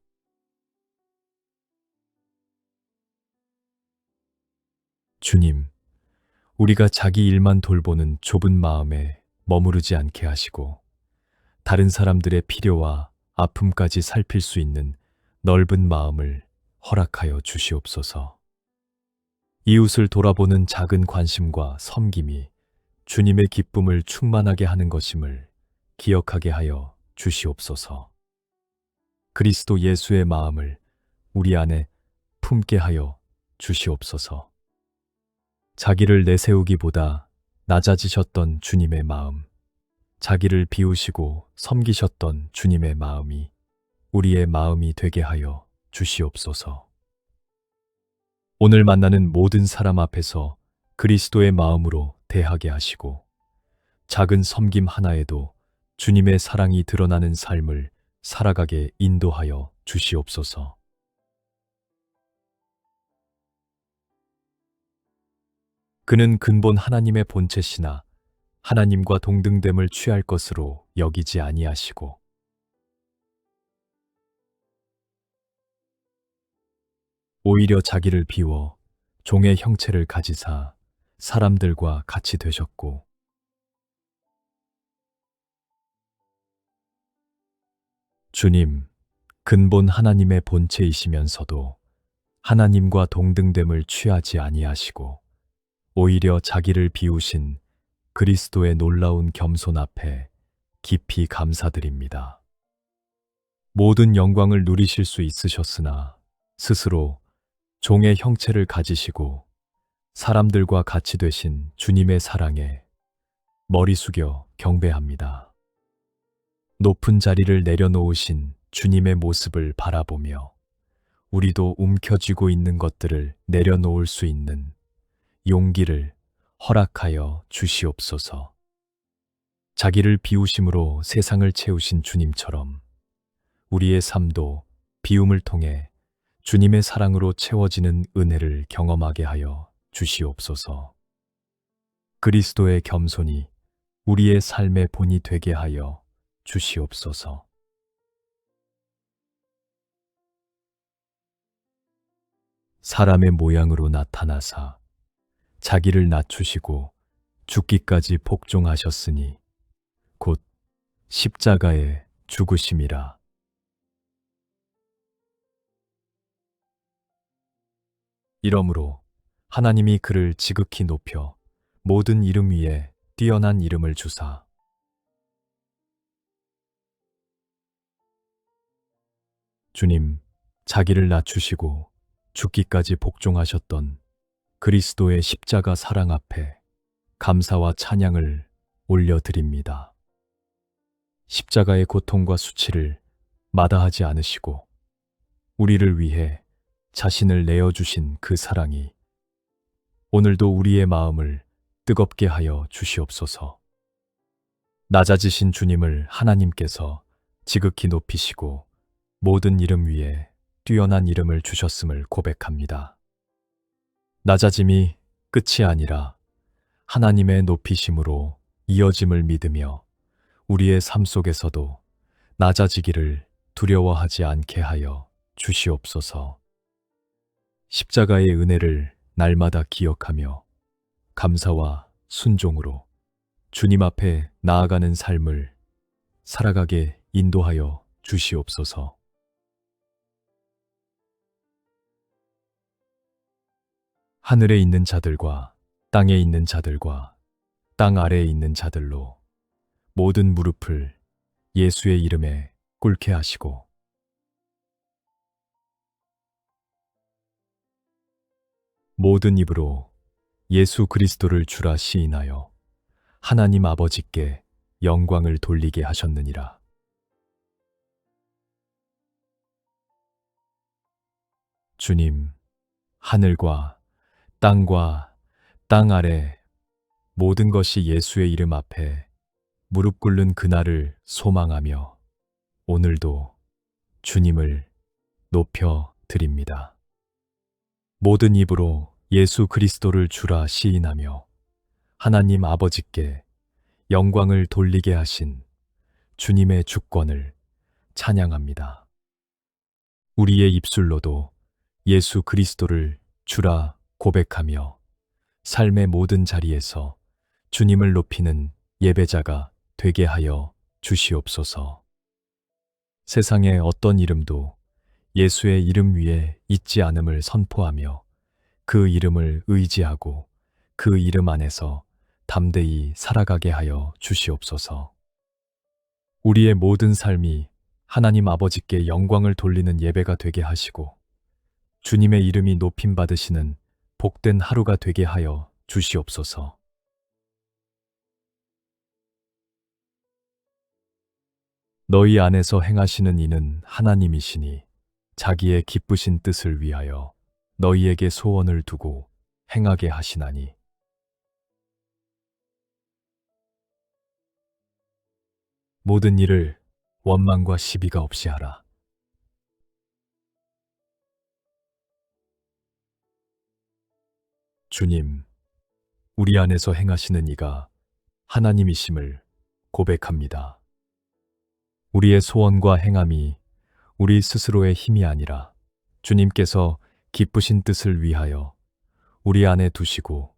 주님, 우리가 자기 일만 돌보는 좁은 마음에 머무르지 않게 하시고 다른 사람들의 필요와 아픔까지 살필 수 있는 넓은 마음을 허락하여 주시옵소서. 이웃을 돌아보는 작은 관심과 섬김이 주님의 기쁨을 충만하게 하는 것임을 기억하게 하여 주시옵소서. 그리스도 예수의 마음을 우리 안에 품게 하여 주시옵소서. 자기를 내세우기보다 낮아지셨던 주님의 마음, 자기를 비우시고 섬기셨던 주님의 마음이 우리의 마음이 되게 하여 주시옵소서. 오늘 만나는 모든 사람 앞에서 그리스도의 마음으로 대하게 하시고 작은 섬김 하나에도 주님의 사랑이 드러나는 삶을 살아가게 인도하여 주시옵소서. 그는 근본 하나님의 본체시나 하나님과 동등됨을 취할 것으로 여기지 아니하시고 오히려 자기를 비워 종의 형체를 가지사 사람들과 같이 되셨고 주님, 근본 하나님의 본체이시면서도 하나님과 동등됨을 취하지 아니하시고 오히려 자기를 비우신 그리스도의 놀라운 겸손 앞에 깊이 감사드립니다. 모든 영광을 누리실 수 있으셨으나 스스로 종의 형체를 가지시고 사람들과 같이 되신 주님의 사랑에 머리 숙여 경배합니다. 높은 자리를 내려놓으신 주님의 모습을 바라보며 우리도 움켜쥐고 있는 것들을 내려놓을 수 있는 용기를 허락하여 주시옵소서. 자기를 비우심으로 세상을 채우신 주님처럼 우리의 삶도 비움을 통해 주님의 사랑으로 채워지는 은혜를 경험하게 하여 주시옵소서. 그리스도의 겸손이 우리의 삶의 본이 되게 하여 주시옵소서. 사람의 모양으로 나타나사 자기를 낮추시고 죽기까지 복종하셨으니 곧 십자가에 죽으심이라. 이러므로 하나님이 그를 지극히 높여 모든 이름 위에 뛰어난 이름을 주사 주님, 자기를 낮추시고 죽기까지 복종하셨던 그리스도의 십자가 사랑 앞에 감사와 찬양을 올려드립니다. 십자가의 고통과 수치를 마다하지 않으시고 우리를 위해 자신을 내어주신 그 사랑이 오늘도 우리의 마음을 뜨겁게 하여 주시옵소서. 낮아지신 주님을 하나님께서 지극히 높이시고 모든 이름 위에 뛰어난 이름을 주셨음을 고백합니다. 낮아짐이 끝이 아니라 하나님의 높이심으로 이어짐을 믿으며 우리의 삶 속에서도 낮아지기를 두려워하지 않게 하여 주시옵소서. 십자가의 은혜를 날마다 기억하며 감사와 순종으로 주님 앞에 나아가는 삶을 살아가게 인도하여 주시옵소서. 하늘에 있는 자들과 땅에 있는 자들과 땅 아래에 있는 자들로 모든 무릎을 예수의 이름에 꿇게 하시고 모든 입으로 예수 그리스도를 주라 시인하여 하나님 아버지께 영광을 돌리게 하셨느니라. 주님, 하늘과 땅과 땅 아래 모든 것이 예수의 이름 앞에 무릎 꿇는 그날을 소망하며 오늘도 주님을 높여 드립니다. 모든 입으로 예수 그리스도를 주라 시인하며 하나님 아버지께 영광을 돌리게 하신 주님의 주권을 찬양합니다. 우리의 입술로도 예수 그리스도를 주라 고백하며 삶의 모든 자리에서 주님을 높이는 예배자가 되게 하여 주시옵소서. 세상의 어떤 이름도 예수의 이름 위에 있지 않음을 선포하며 그 이름을 의지하고 그 이름 안에서 담대히 살아가게 하여 주시옵소서. 우리의 모든 삶이 하나님 아버지께 영광을 돌리는 예배가 되게 하시고 주님의 이름이 높임 받으시는 복된 하루가 되게 하여 주시옵소서. 너희 안에서 행하시는 이는 하나님이시니 자기의 기쁘신 뜻을 위하여 너희에게 소원을 두고 행하게 하시나니 모든 일을 원망과 시비가 없이 하라. 주님, 우리 안에서 행하시는 이가 하나님이심을 고백합니다. 우리의 소원과 행함이 우리 스스로의 힘이 아니라 주님께서 기쁘신 뜻을 위하여 우리 안에 두시고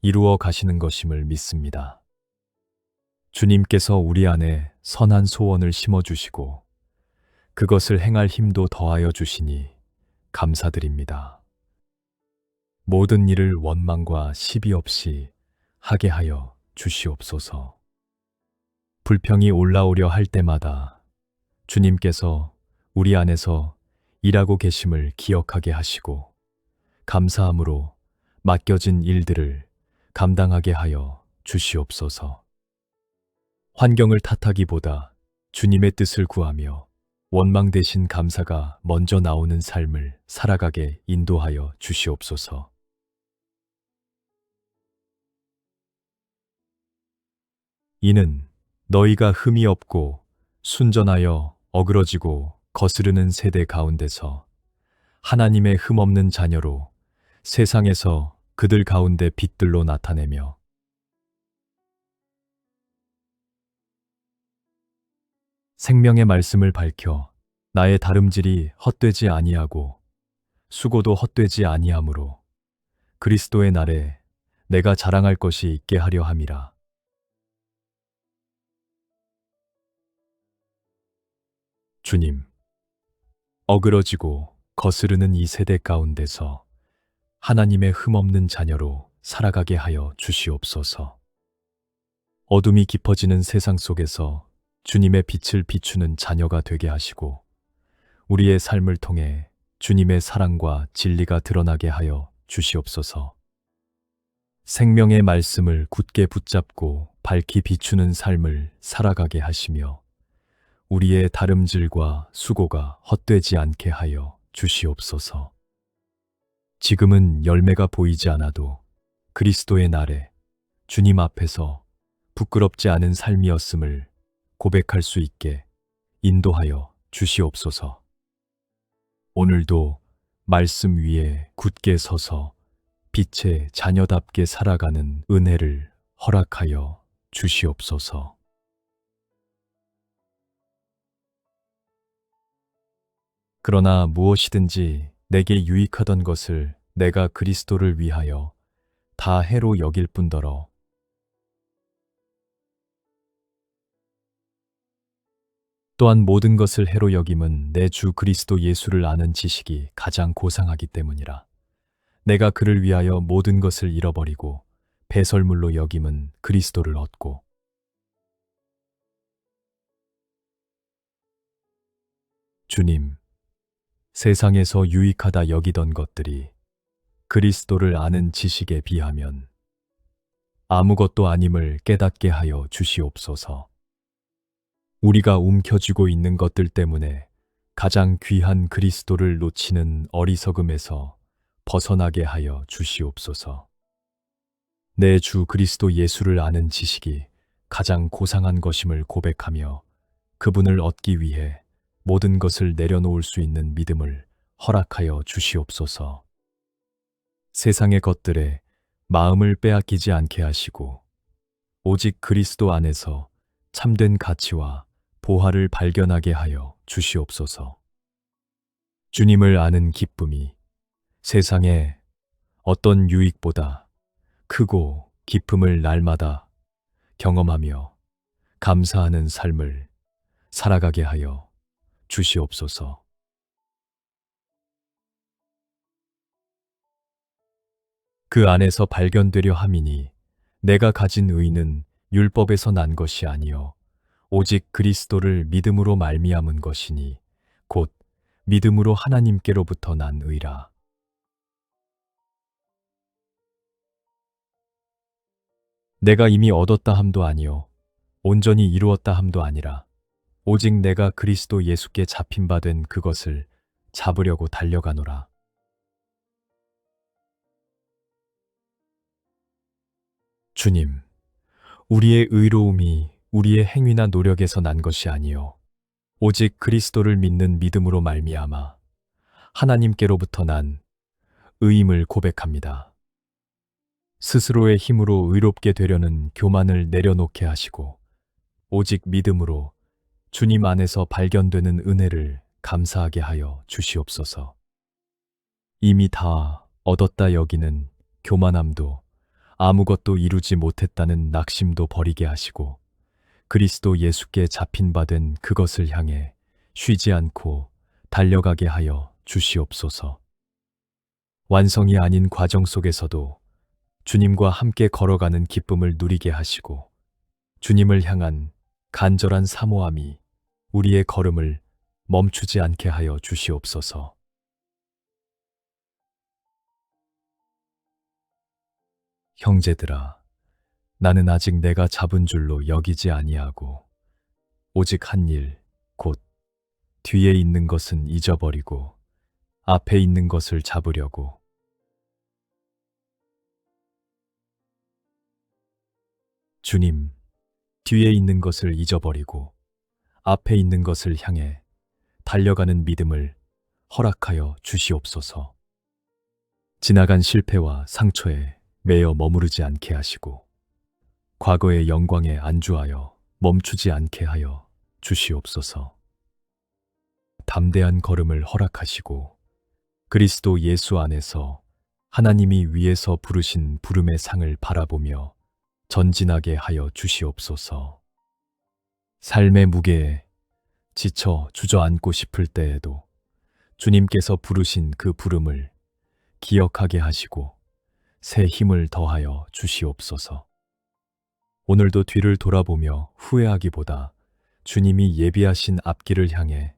이루어 가시는 것임을 믿습니다. 주님께서 우리 안에 선한 소원을 심어주시고 그것을 행할 힘도 더하여 주시니 감사드립니다. 모든 일을 원망과 시비 없이 하게 하여 주시옵소서. 불평이 올라오려 할 때마다 주님께서 우리 안에서 일하고 계심을 기억하게 하시고 감사함으로 맡겨진 일들을 감당하게 하여 주시옵소서. 환경을 탓하기보다 주님의 뜻을 구하며 원망 대신 감사가 먼저 나오는 삶을 살아가게 인도하여 주시옵소서. 이는 너희가 흠이 없고 순전하여 어그러지고 거스르는 세대 가운데서 하나님의 흠 없는 자녀로 세상에서 그들 가운데 빛들로 나타내며 생명의 말씀을 밝혀 나의 다름질이 헛되지 아니하고 수고도 헛되지 아니하므로 그리스도의 날에 내가 자랑할 것이 있게 하려 함이라. 주님, 어그러지고 거스르는 이 세대 가운데서 하나님의 흠없는 자녀로 살아가게 하여 주시옵소서. 어둠이 깊어지는 세상 속에서 주님의 빛을 비추는 자녀가 되게 하시고 우리의 삶을 통해 주님의 사랑과 진리가 드러나게 하여 주시옵소서. 생명의 말씀을 굳게 붙잡고 밝히 비추는 삶을 살아가게 하시며 우리의 다름질과 수고가 헛되지 않게 하여 주시옵소서. 지금은 열매가 보이지 않아도 그리스도의 날에 주님 앞에서 부끄럽지 않은 삶이었음을 고백할 수 있게 인도하여 주시옵소서. 오늘도 말씀 위에 굳게 서서 빛의 자녀답게 살아가는 은혜를 허락하여 주시옵소서. 그러나 무엇이든지 내게 유익하던 것을 내가 그리스도를 위하여 다 해로 여길 뿐더러 또한 모든 것을 해로 여김은 내 주 그리스도 예수를 아는 지식이 가장 고상하기 때문이라. 내가 그를 위하여 모든 것을 잃어버리고 배설물로 여김은 그리스도를 얻고 주님, 세상에서 유익하다 여기던 것들이 그리스도를 아는 지식에 비하면 아무것도 아님을 깨닫게 하여 주시옵소서. 우리가 움켜쥐고 있는 것들 때문에 가장 귀한 그리스도를 놓치는 어리석음에서 벗어나게 하여 주시옵소서. 내 주 그리스도 예수를 아는 지식이 가장 고상한 것임을 고백하며 그분을 얻기 위해 모든 것을 내려놓을 수 있는 믿음을 허락하여 주시옵소서. 세상의 것들에 마음을 빼앗기지 않게 하시고 오직 그리스도 안에서 참된 가치와 보화를 발견하게 하여 주시옵소서. 주님을 아는 기쁨이 세상의 어떤 유익보다 크고 기쁨을 날마다 경험하며 감사하는 삶을 살아가게 하여 주시옵소서. 그 안에서 발견되려 함이니 내가 가진 의는 율법에서 난 것이 아니요 오직 그리스도를 믿음으로 말미암은 것이니 곧 믿음으로 하나님께로부터 난 의라. 내가 이미 얻었다 함도 아니요 온전히 이루었다 함도 아니라 오직 내가 그리스도 예수께 잡힌 바 된 그것을 잡으려고 달려가노라. 주님, 우리의 의로움이 우리의 행위나 노력에서 난 것이 아니요 오직 그리스도를 믿는 믿음으로 말미암아 하나님께로부터 난 의임을 고백합니다. 스스로의 힘으로 의롭게 되려는 교만을 내려놓게 하시고 오직 믿음으로 주님 안에서 발견되는 은혜를 감사하게 하여 주시옵소서. 이미 다 얻었다 여기는 교만함도 아무것도 이루지 못했다는 낙심도 버리게 하시고 그리스도 예수께 잡힌 바 된 그것을 향해 쉬지 않고 달려가게 하여 주시옵소서. 완성이 아닌 과정 속에서도 주님과 함께 걸어가는 기쁨을 누리게 하시고 주님을 향한 간절한 사모함이 우리의 걸음을 멈추지 않게 하여 주시옵소서. 형제들아, 나는 아직 내가 잡은 줄로 여기지 아니하고 오직 한 일, 곧 뒤에 있는 것은 잊어버리고 앞에 있는 것을 잡으려고. 주님, 뒤에 있는 것을 잊어버리고 앞에 있는 것을 향해 달려가는 믿음을 허락하여 주시옵소서. 지나간 실패와 상처에 매여 머무르지 않게 하시고 과거의 영광에 안주하여 멈추지 않게 하여 주시옵소서. 담대한 걸음을 허락하시고 그리스도 예수 안에서 하나님이 위에서 부르신 부름의 상을 바라보며 전진하게 하여 주시옵소서. 삶의 무게에 지쳐 주저앉고 싶을 때에도 주님께서 부르신 그 부름을 기억하게 하시고 새 힘을 더하여 주시옵소서. 오늘도 뒤를 돌아보며 후회하기보다 주님이 예비하신 앞길을 향해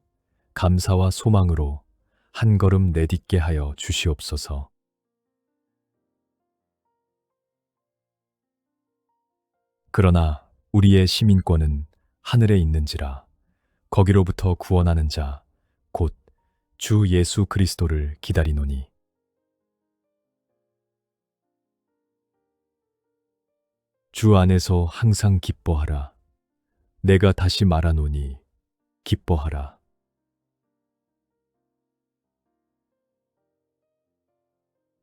감사와 소망으로 한 걸음 내딛게 하여 주시옵소서. 그러나 우리의 시민권은 하늘에 있는지라 거기로부터 구원하는 자 곧 주 예수 그리스도를 기다리노니. 주 안에서 항상 기뻐하라. 내가 다시 말하노니 기뻐하라.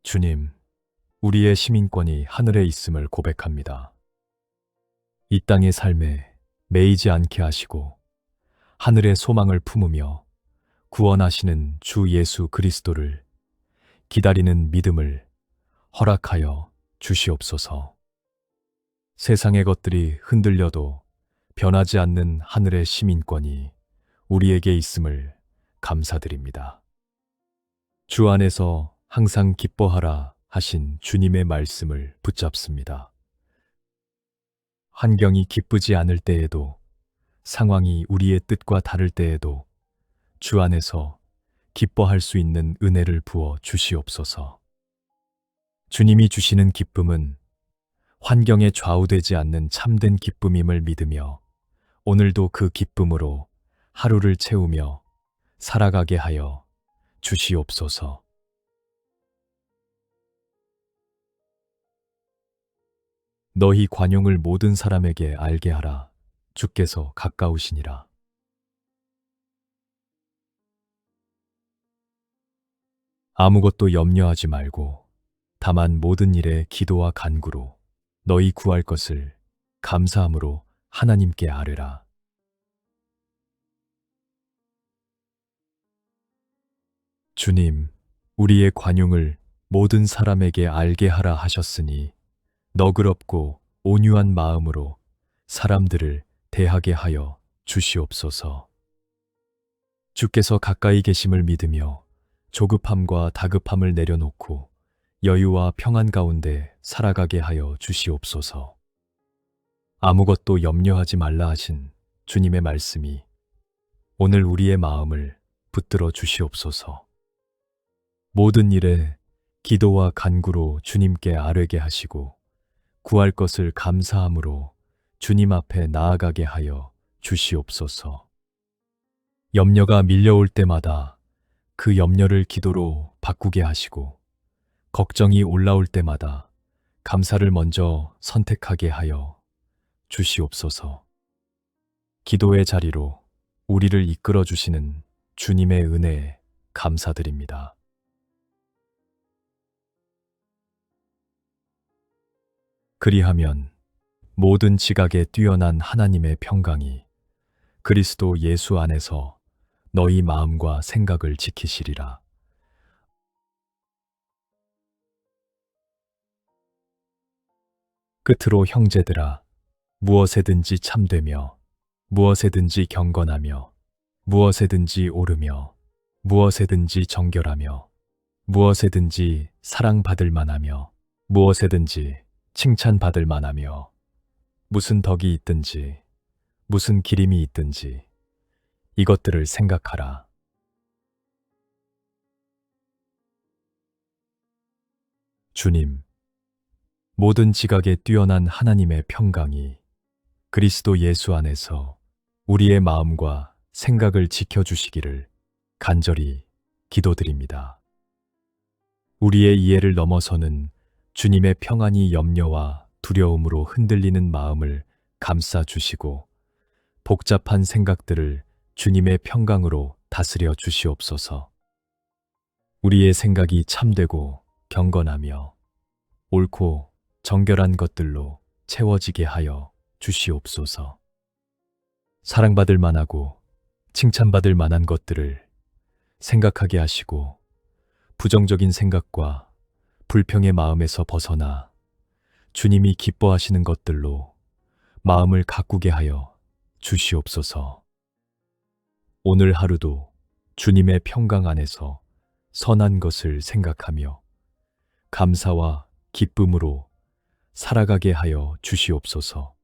주님, 우리의 시민권이 하늘에 있음을 고백합니다. 이 땅의 삶에 매이지 않게 하시고 하늘의 소망을 품으며 구원하시는 주 예수 그리스도를 기다리는 믿음을 허락하여 주시옵소서. 세상의 것들이 흔들려도 변하지 않는 하늘의 시민권이 우리에게 있음을 감사드립니다. 주 안에서 항상 기뻐하라 하신 주님의 말씀을 붙잡습니다. 환경이 기쁘지 않을 때에도 상황이 우리의 뜻과 다를 때에도 주 안에서 기뻐할 수 있는 은혜를 부어 주시옵소서. 주님이 주시는 기쁨은 환경에 좌우되지 않는 참된 기쁨임을 믿으며 오늘도 그 기쁨으로 하루를 채우며 살아가게 하여 주시옵소서. 너희 관용을 모든 사람에게 알게 하라. 주께서 가까우시니라. 아무것도 염려하지 말고 다만 모든 일에 기도와 간구로 너희 구할 것을 감사함으로 하나님께 아뢰라. 주님, 우리의 관용을 모든 사람에게 알게 하라 하셨으니 너그럽고 온유한 마음으로 사람들을 대하게 하여 주시옵소서. 주께서 가까이 계심을 믿으며 조급함과 다급함을 내려놓고 여유와 평안 가운데 살아가게 하여 주시옵소서. 아무것도 염려하지 말라 하신 주님의 말씀이 오늘 우리의 마음을 붙들어 주시옵소서. 모든 일에 기도와 간구로 주님께 아뢰게 하시고 구할 것을 감사함으로 주님 앞에 나아가게 하여 주시옵소서. 염려가 밀려올 때마다 그 염려를 기도로 바꾸게 하시고 걱정이 올라올 때마다 감사를 먼저 선택하게 하여 주시옵소서. 기도의 자리로 우리를 이끌어 주시는 주님의 은혜에 감사드립니다. 그리하면 모든 지각에 뛰어난 하나님의 평강이 그리스도 예수 안에서 너희 마음과 생각을 지키시리라. 끝으로 형제들아, 무엇에든지 참되며, 무엇에든지 경건하며, 무엇에든지 오르며, 무엇에든지 정결하며, 무엇에든지 사랑받을 만하며, 무엇에든지 칭찬받을 만하며, 무슨 덕이 있든지, 무슨 기림이 있든지, 이것들을 생각하라. 주님, 모든 지각에 뛰어난 하나님의 평강이 그리스도 예수 안에서 우리의 마음과 생각을 지켜주시기를 간절히 기도드립니다. 우리의 이해를 넘어서는 주님의 평안이 염려와 두려움으로 흔들리는 마음을 감싸주시고 복잡한 생각들을 주님의 평강으로 다스려 주시옵소서. 우리의 생각이 참되고 경건하며 옳고 정결한 것들로 채워지게 하여 주시옵소서. 사랑받을 만하고 칭찬받을 만한 것들을 생각하게 하시고 부정적인 생각과 불평의 마음에서 벗어나 주님이 기뻐하시는 것들로 마음을 가꾸게 하여 주시옵소서. 오늘 하루도 주님의 평강 안에서 선한 것을 생각하며 감사와 기쁨으로 살아가게 하여 주시옵소서.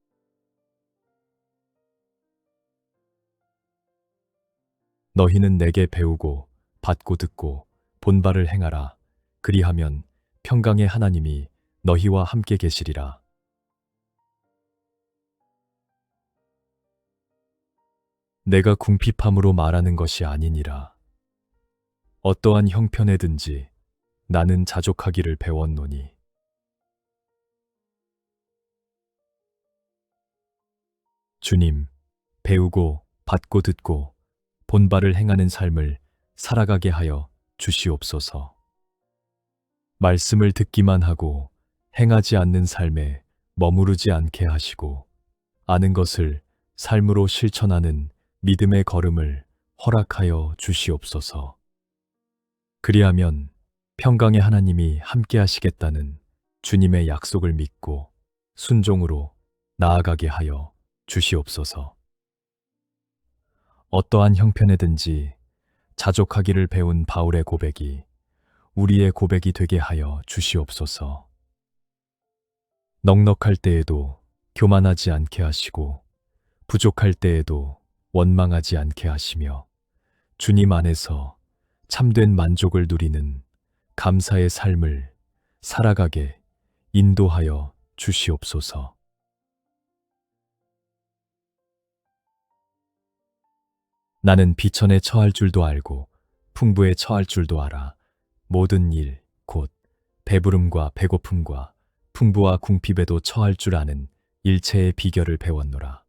너희는 내게 배우고 받고 듣고 본바를 행하라. 그리하면 평강의 하나님이 너희와 함께 계시리라. 내가 궁핍함으로 말하는 것이 아니니라. 어떠한 형편에든지 나는 자족하기를 배웠노니. 주님, 배우고 받고 듣고 본바를 행하는 삶을 살아가게 하여 주시옵소서. 말씀을 듣기만 하고 행하지 않는 삶에 머무르지 않게 하시고 아는 것을 삶으로 실천하는 믿음의 걸음을 허락하여 주시옵소서. 그리하면 평강의 하나님이 함께 하시겠다는 주님의 약속을 믿고 순종으로 나아가게 하여 주시옵소서. 어떠한 형편에든지 자족하기를 배운 바울의 고백이 우리의 고백이 되게 하여 주시옵소서. 넉넉할 때에도 교만하지 않게 하시고 부족할 때에도 원망하지 않게 하시며 주님 안에서 참된 만족을 누리는 감사의 삶을 살아가게 인도하여 주시옵소서. 나는 비천에 처할 줄도 알고 풍부에 처할 줄도 알아. 모든 일, 곧 배부름과 배고픔과 풍부와 궁핍에도 처할 줄 아는 일체의 비결을 배웠노라.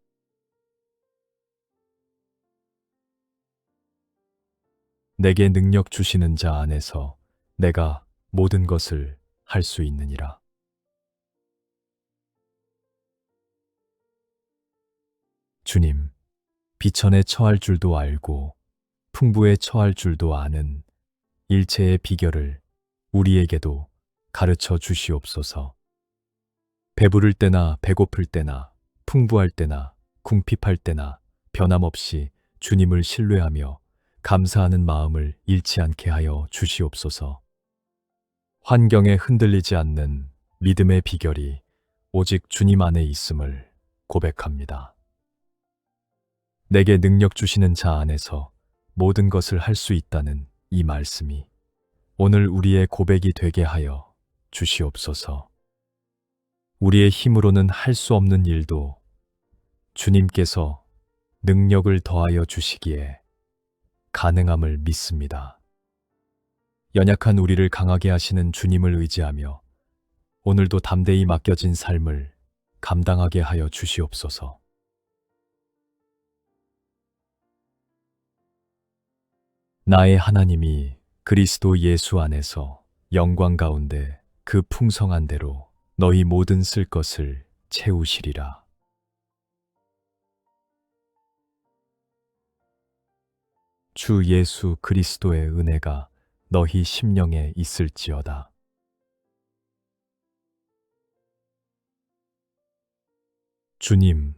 내게 능력 주시는 자 안에서 내가 모든 것을 할 수 있느니라. 주님, 비천에 처할 줄도 알고 풍부에 처할 줄도 아는 일체의 비결을 우리에게도 가르쳐 주시옵소서. 배부를 때나 배고플 때나 풍부할 때나 궁핍할 때나 변함없이 주님을 신뢰하며 감사하는 마음을 잃지 않게 하여 주시옵소서. 환경에 흔들리지 않는 믿음의 비결이 오직 주님 안에 있음을 고백합니다. 내게 능력 주시는 자 안에서 모든 것을 할 수 있다는 이 말씀이 오늘 우리의 고백이 되게 하여 주시옵소서. 우리의 힘으로는 할 수 없는 일도 주님께서 능력을 더하여 주시기에 가능함을 믿습니다. 연약한 우리를 강하게 하시는 주님을 의지하며 오늘도 담대히 맡겨진 삶을 감당하게 하여 주시옵소서. 나의 하나님이 그리스도 예수 안에서 영광 가운데 그 풍성한 대로 너희 모든 쓸 것을 채우시리라. 주 예수 그리스도의 은혜가 너희 심령에 있을지어다. 주님,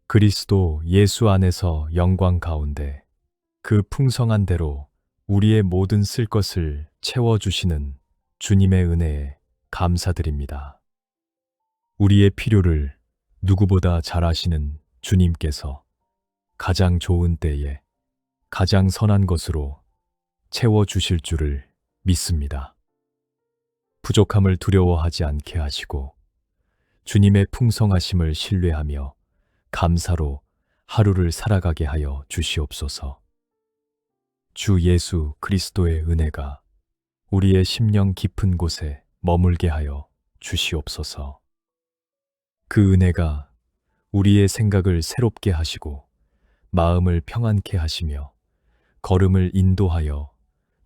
그리스도 예수 안에서 영광 가운데 그 풍성한 대로 우리의 모든 쓸 것을 채워주시는 주님의 은혜에 감사드립니다. 우리의 필요를 누구보다 잘 아시는 주님께서 가장 좋은 때에 가장 선한 것으로 채워주실 줄을 믿습니다. 부족함을 두려워하지 않게 하시고 주님의 풍성하심을 신뢰하며 감사로 하루를 살아가게 하여 주시옵소서. 주 예수 그리스도의 은혜가 우리의 심령 깊은 곳에 머물게 하여 주시옵소서. 그 은혜가 우리의 생각을 새롭게 하시고 마음을 평안케 하시며 걸음을 인도하여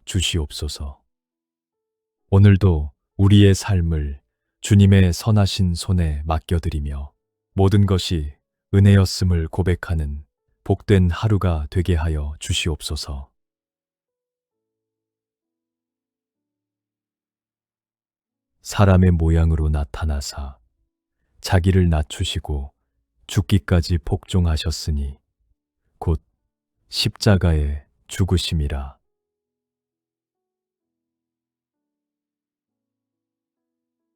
주시옵소서. 오늘도 우리의 삶을 주님의 선하신 손에 맡겨드리며 모든 것이 은혜였음을 고백하는 복된 하루가 되게 하여 주시옵소서. 사람의 모양으로 나타나사 자기를 낮추시고 죽기까지 복종하셨으니 곧 십자가에 죽으심이라.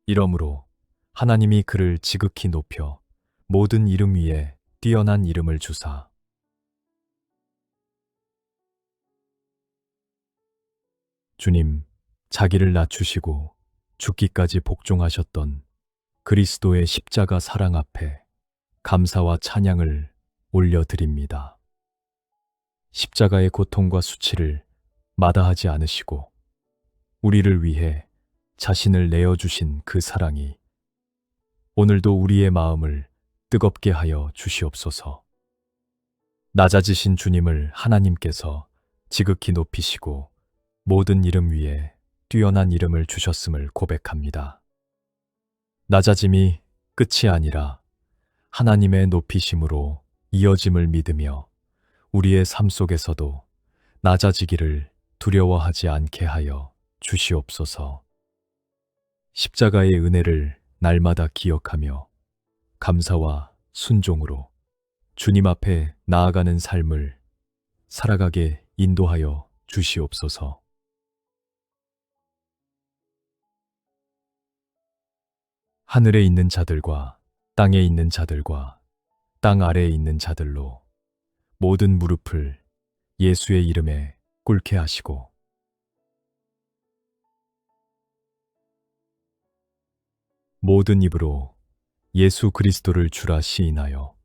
이러므로 하나님이 그를 지극히 높여 모든 이름 위에 뛰어난 이름을 주사 주님, 자기를 낮추시고 죽기까지 복종하셨던 그리스도의 십자가 사랑 앞에 감사와 찬양을 올려드립니다. 십자가의 고통과 수치를 마다하지 않으시고 우리를 위해 자신을 내어주신 그 사랑이 오늘도 우리의 마음을 뜨겁게 하여 주시옵소서. 낮아지신 주님을 하나님께서 지극히 높이시고 모든 이름 위에 뛰어난 이름을 주셨음을 고백합니다. 낮아짐이 끝이 아니라 하나님의 높이심으로 이어짐을 믿으며 우리의 삶 속에서도 낮아지기를 두려워하지 않게 하여 주시옵소서. 십자가의 은혜를 날마다 기억하며 감사와 순종으로 주님 앞에 나아가는 삶을 살아가게 인도하여 주시옵소서. 하늘에 있는 자들과 땅에 있는 자들과 땅 아래에 있는 자들로 모든 무릎을 예수의 이름에 꿇게 하시고 모든 입으로 예수 그리스도를 주라 시인하여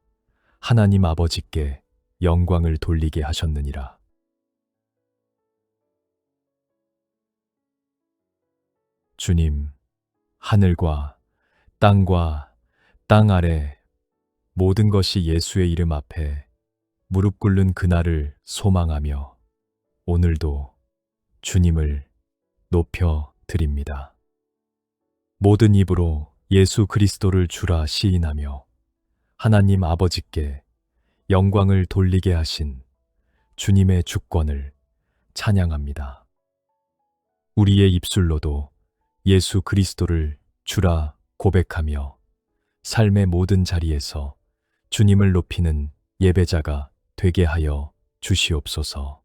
하나님 아버지께 영광을 돌리게 하셨느니라. 주님, 하늘과 땅과 땅 아래 모든 것이 예수의 이름 앞에 무릎 꿇는 그날을 소망하며 오늘도 주님을 높여 드립니다. 모든 입으로 예수 그리스도를 주라 시인하며 하나님 아버지께 영광을 돌리게 하신 주님의 주권을 찬양합니다. 우리의 입술로도 예수 그리스도를 주라 고백하며 삶의 모든 자리에서 주님을 높이는 예배자가 되게 하여 주시옵소서.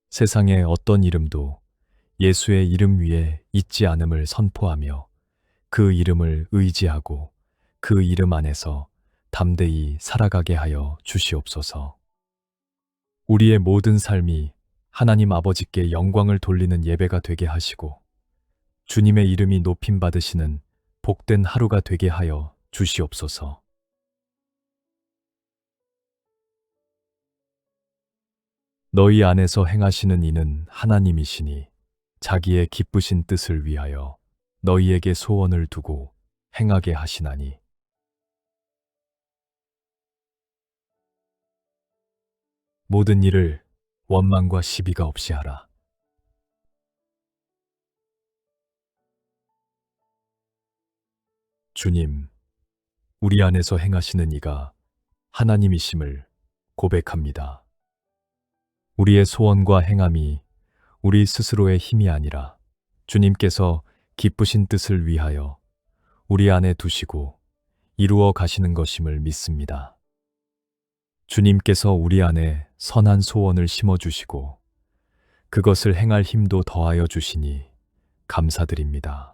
세상의 어떤 이름도 예수의 이름 위에 있지 않음을 선포하며 그 이름을 의지하고 그 이름 안에서 담대히 살아가게 하여 주시옵소서. 우리의 모든 삶이 하나님 아버지께 영광을 돌리는 예배가 되게 하시고 주님의 이름이 높임 받으시는 복된 하루가 되게 하여 주시옵소서. 너희 안에서 행하시는 이는 하나님이시니 자기의 기쁘신 뜻을 위하여 너희에게 소원을 두고 행하게 하시나니 모든 일을 원망과 시비가 없이 하라. 주님, 우리 안에서 행하시는 이가 하나님이심을 고백합니다. 우리의 소원과 행함이 우리 스스로의 힘이 아니라 주님께서 기쁘신 뜻을 위하여 우리 안에 두시고 이루어 가시는 것임을 믿습니다. 주님께서 우리 안에 선한 소원을 심어주시고 그것을 행할 힘도 더하여 주시니 감사드립니다.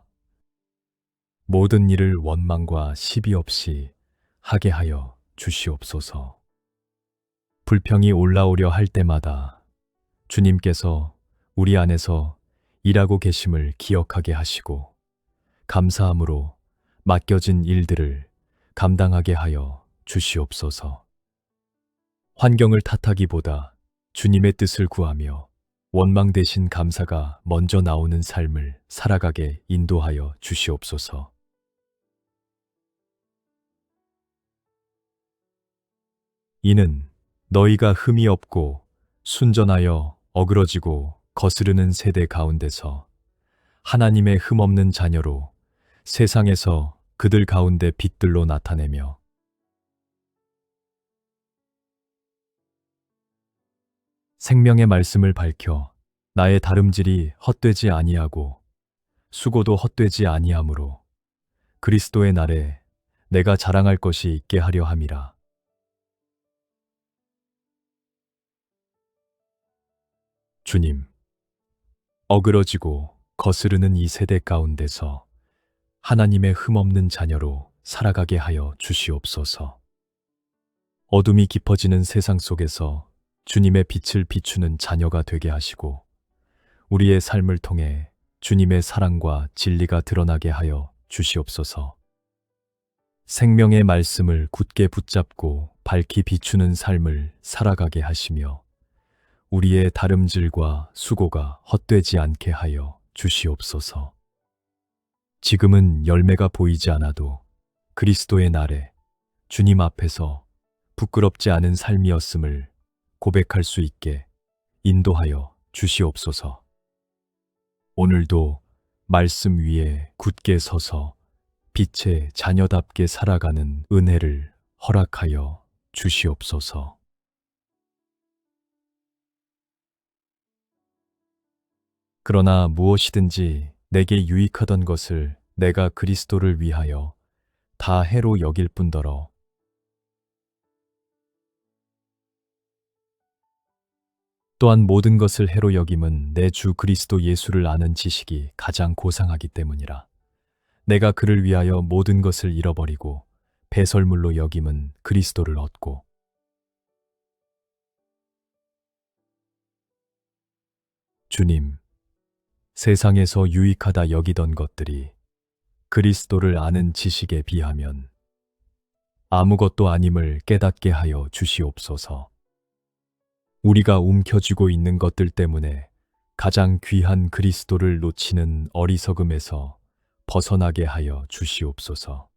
모든 일을 원망과 시비 없이 하게 하여 주시옵소서. 불평이 올라오려 할 때마다 주님께서 우리 안에서 일하고 계심을 기억하게 하시고 감사함으로 맡겨진 일들을 감당하게 하여 주시옵소서. 환경을 탓하기보다 주님의 뜻을 구하며 원망 대신 감사가 먼저 나오는 삶을 살아가게 인도하여 주시옵소서. 이는 너희가 흠이 없고 순전하여 어그러지고 거스르는 세대 가운데서 하나님의 흠 없는 자녀로 세상에서 그들 가운데 빛들로 나타내며 생명의 말씀을 밝혀 나의 다름질이 헛되지 아니하고 수고도 헛되지 아니하므로 그리스도의 날에 내가 자랑할 것이 있게 하려 함이라. 주님, 어그러지고 거스르는 이 세대 가운데서 하나님의 흠없는 자녀로 살아가게 하여 주시옵소서. 어둠이 깊어지는 세상 속에서 주님의 빛을 비추는 자녀가 되게 하시고 우리의 삶을 통해 주님의 사랑과 진리가 드러나게 하여 주시옵소서. 생명의 말씀을 굳게 붙잡고 밝히 비추는 삶을 살아가게 하시며 우리의 다름질과 수고가 헛되지 않게 하여 주시옵소서. 지금은 열매가 보이지 않아도 그리스도의 날에 주님 앞에서 부끄럽지 않은 삶이었음을 고백할 수 있게 인도하여 주시옵소서. 오늘도 말씀 위에 굳게 서서 빛의 자녀답게 살아가는 은혜를 허락하여 주시옵소서. 그러나 무엇이든지 내게 유익하던 것을 내가 그리스도를 위하여 다 해로 여길 뿐더러 또한 모든 것을 해로 여김은 내 주 그리스도 예수를 아는 지식이 가장 고상하기 때문이라. 내가 그를 위하여 모든 것을 잃어버리고 배설물로 여김은 그리스도를 얻고 주님, 세상에서 유익하다 여기던 것들이 그리스도를 아는 지식에 비하면 아무것도 아님을 깨닫게 하여 주시옵소서. 우리가 움켜쥐고 있는 것들 때문에 가장 귀한 그리스도를 놓치는 어리석음에서 벗어나게 하여 주시옵소서.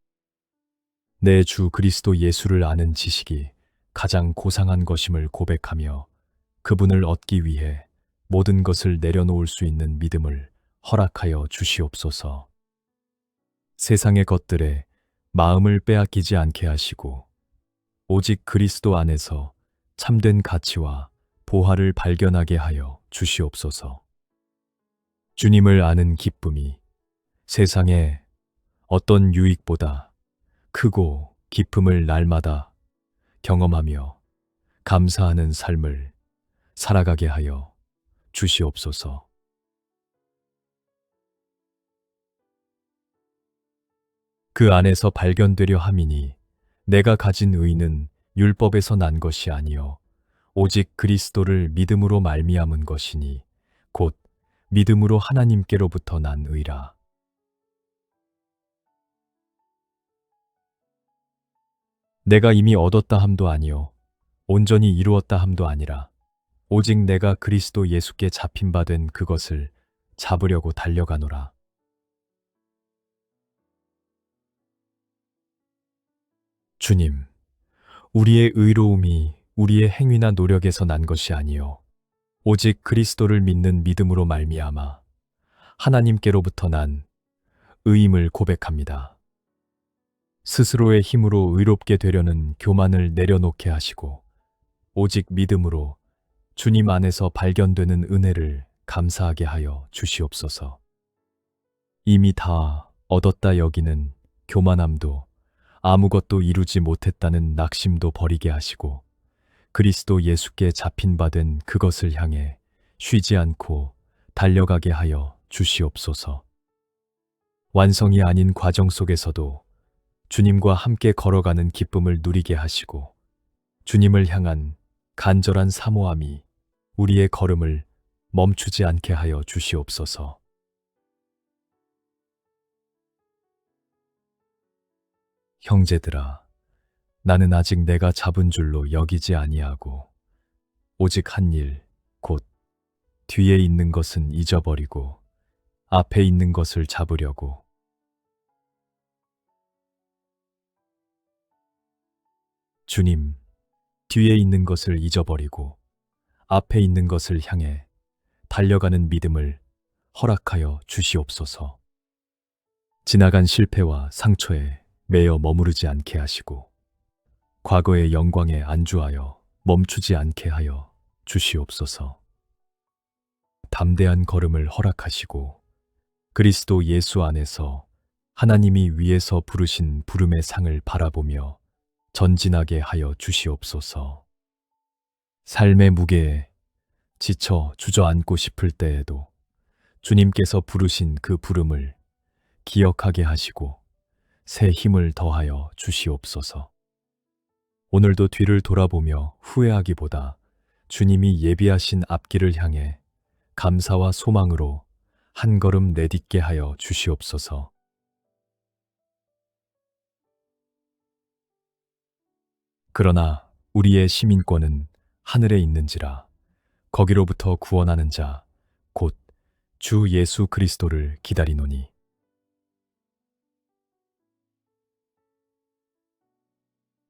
내 주 그리스도 예수를 아는 지식이 가장 고상한 것임을 고백하며 그분을 얻기 위해 모든 것을 내려놓을 수 있는 믿음을 허락하여 주시옵소서. 세상의 것들에 마음을 빼앗기지 않게 하시고 오직 그리스도 안에서 참된 가치와 보화를 발견하게 하여 주시옵소서. 주님을 아는 기쁨이 세상의 어떤 유익보다 크고 기쁨을 날마다 경험하며 감사하는 삶을 살아가게 하여 주시옵소서. 그 안에서 발견되려 함이니 내가 가진 의는 율법에서 난 것이 아니요 오직 그리스도를 믿음으로 말미암은 것이니 곧 믿음으로 하나님께로부터 난 의라. 내가 이미 얻었다 함도 아니요 온전히 이루었다 함도 아니라 오직 내가 그리스도 예수께 잡힌 바 된 그것을 잡으려고 달려가노라. 주님, 우리의 의로움이 우리의 행위나 노력에서 난 것이 아니요 오직 그리스도를 믿는 믿음으로 말미암아 하나님께로부터 난 의임을 고백합니다. 스스로의 힘으로 의롭게 되려는 교만을 내려놓게 하시고 오직 믿음으로 주님 안에서 발견되는 은혜를 감사하게 하여 주시옵소서. 이미 다 얻었다 여기는 교만함도 아무것도 이루지 못했다는 낙심도 버리게 하시고 그리스도 예수께 잡힌 바 된 그것을 향해 쉬지 않고 달려가게 하여 주시옵소서. 완성이 아닌 과정 속에서도 주님과 함께 걸어가는 기쁨을 누리게 하시고 주님을 향한 간절한 사모함이 우리의 걸음을 멈추지 않게 하여 주시옵소서. 형제들아, 나는 아직 내가 잡은 줄로 여기지 아니하고 오직 한 일, 곧 뒤에 있는 것은 잊어버리고 앞에 있는 것을 잡으려고. 주님, 뒤에 있는 것을 잊어버리고 앞에 있는 것을 향해 달려가는 믿음을 허락하여 주시옵소서. 지나간 실패와 상처에 매여 머무르지 않게 하시고 과거의 영광에 안주하여 멈추지 않게 하여 주시옵소서. 담대한 걸음을 허락하시고 그리스도 예수 안에서 하나님이 위에서 부르신 부름의 상을 바라보며 전진하게 하여 주시옵소서. 삶의 무게에 지쳐 주저앉고 싶을 때에도 주님께서 부르신 그 부름을 기억하게 하시고 새 힘을 더하여 주시옵소서. 오늘도 뒤를 돌아보며 후회하기보다 주님이 예비하신 앞길을 향해 감사와 소망으로 한 걸음 내딛게 하여 주시옵소서. 그러나 우리의 시민권은 하늘에 있는지라 거기로부터 구원하는 자 곧 주 예수 그리스도를 기다리노니.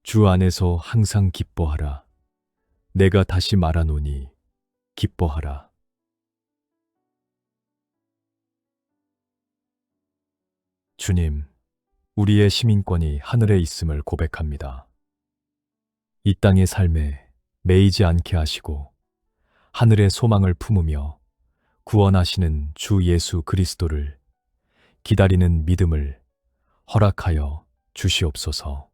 주 안에서 항상 기뻐하라. 내가 다시 말하노니 기뻐하라. 주님, 우리의 시민권이 하늘에 있음을 고백합니다. 이 땅의 삶에 매이지 않게 하시고 하늘의 소망을 품으며 구원하시는 주 예수 그리스도를 기다리는 믿음을 허락하여 주시옵소서.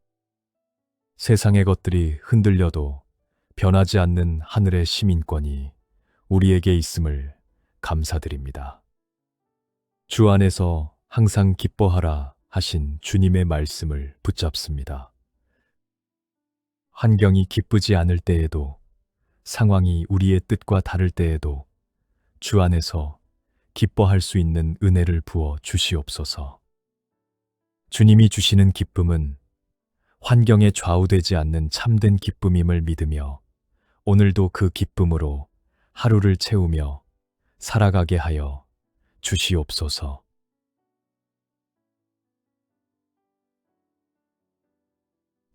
세상의 것들이 흔들려도 변하지 않는 하늘의 시민권이 우리에게 있음을 감사드립니다. 주 안에서 항상 기뻐하라 하신 주님의 말씀을 붙잡습니다. 환경이 기쁘지 않을 때에도 상황이 우리의 뜻과 다를 때에도 주 안에서 기뻐할 수 있는 은혜를 부어 주시옵소서. 주님이 주시는 기쁨은 환경에 좌우되지 않는 참된 기쁨임을 믿으며 오늘도 그 기쁨으로 하루를 채우며 살아가게 하여 주시옵소서.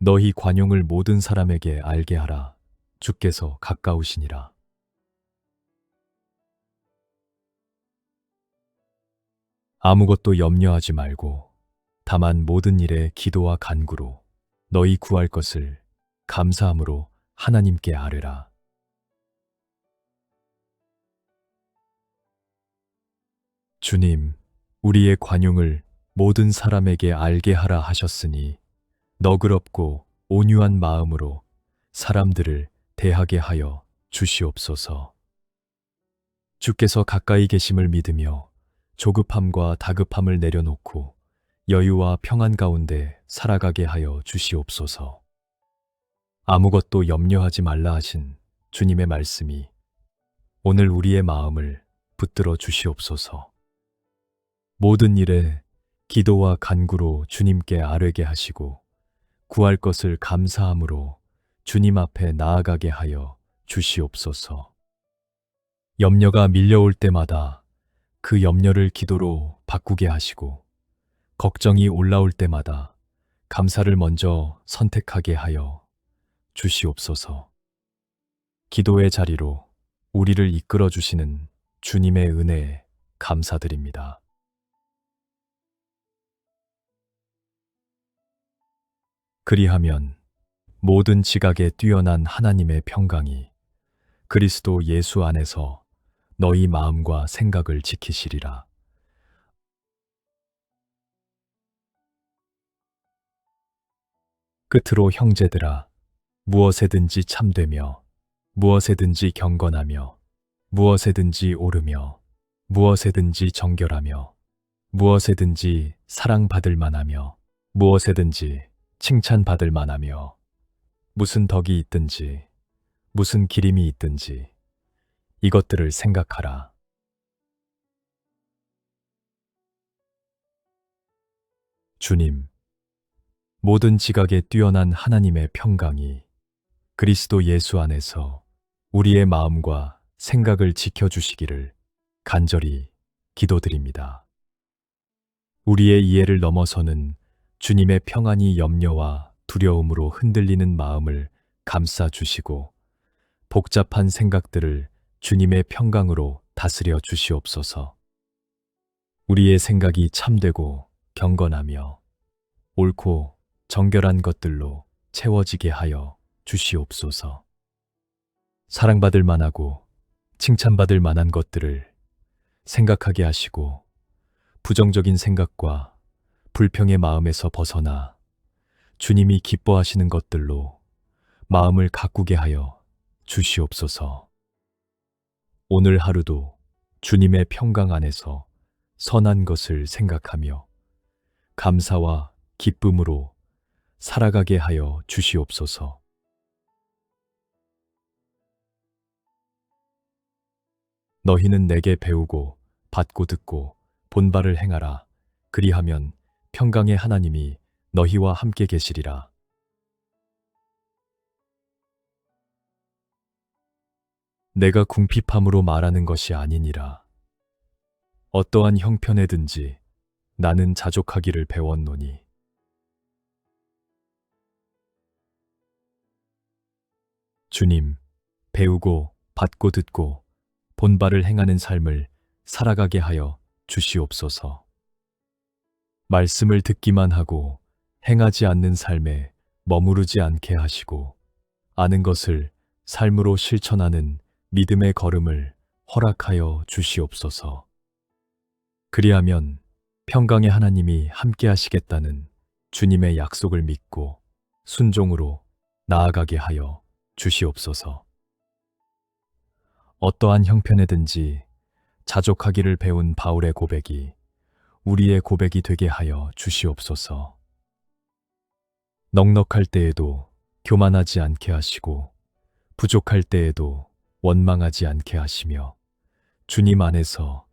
너희 관용을 모든 사람에게 알게 하라. 주께서 가까우시니라. 아무것도 염려하지 말고 다만 모든 일에 기도와 간구로 너희 구할 것을 감사함으로 하나님께 아뢰라. 주님, 우리의 관용을 모든 사람에게 알게 하라 하셨으니 너그럽고 온유한 마음으로 사람들을 대하게 하여 주시옵소서. 주께서 가까이 계심을 믿으며 조급함과 다급함을 내려놓고 여유와 평안 가운데 살아가게 하여 주시옵소서. 아무것도 염려하지 말라 하신 주님의 말씀이 오늘 우리의 마음을 붙들어 주시옵소서. 모든 일에 기도와 간구로 주님께 아뢰게 하시고 구할 것을 감사함으로 주님 앞에 나아가게 하여 주시옵소서. 염려가 밀려올 때마다 그 염려를 기도로 바꾸게 하시고 걱정이 올라올 때마다 감사를 먼저 선택하게 하여 주시옵소서. 기도의 자리로 우리를 이끌어 주시는 주님의 은혜에 감사드립니다. 그리하면 모든 지각에 뛰어난 하나님의 평강이 그리스도 예수 안에서 너희 마음과 생각을 지키시리라. 끝으로 형제들아, 무엇에든지 참되며, 무엇에든지 경건하며, 무엇에든지 오르며, 무엇에든지 정결하며, 무엇에든지 사랑받을 만하며, 무엇에든지 칭찬받을 만하며, 무슨 덕이 있든지, 무슨 기림이 있든지, 이것들을 생각하라. 주님, 모든 지각에 뛰어난 하나님의 평강이 그리스도 예수 안에서 우리의 마음과 생각을 지켜주시기를 간절히 기도드립니다. 우리의 이해를 넘어서는 주님의 평안이 염려와 두려움으로 흔들리는 마음을 감싸 주시고 복잡한 생각들을 주님의 평강으로 다스려 주시옵소서. 우리의 생각이 참되고 경건하며 옳고 정결한 것들로 채워지게 하여 주시옵소서. 사랑받을 만하고 칭찬받을 만한 것들을 생각하게 하시고 부정적인 생각과 불평의 마음에서 벗어나 주님이 기뻐하시는 것들로 마음을 가꾸게 하여 주시옵소서. 오늘 하루도 주님의 평강 안에서 선한 것을 생각하며 감사와 기쁨으로 살아가게 하여 주시옵소서. 너희는 내게 배우고 받고 듣고 본바를 행하라. 그리하면 평강의 하나님이 너희와 함께 계시리라. 내가 궁핍함으로 말하는 것이 아니니라. 어떠한 형편에든지 나는 자족하기를 배웠노니 주님, 배우고 받고 듣고 본바를 행하는 삶을 살아가게 하여 주시옵소서. 말씀을 듣기만 하고 행하지 않는 삶에 머무르지 않게 하시고 아는 것을 삶으로 실천하는 믿음의 걸음을 허락하여 주시옵소서. 그리하면 평강의 하나님이 함께 하시겠다는 주님의 약속을 믿고 순종으로 나아가게 하여 주시옵소서. 어떠한 형편에든지 자족하기를 배운 바울의 고백이 우리의 고백이 되게 하여 주시옵소서. 넉넉할 때에도 교만하지 않게 하시고 부족할 때에도 원망하지 않게 하시며 주님 안에서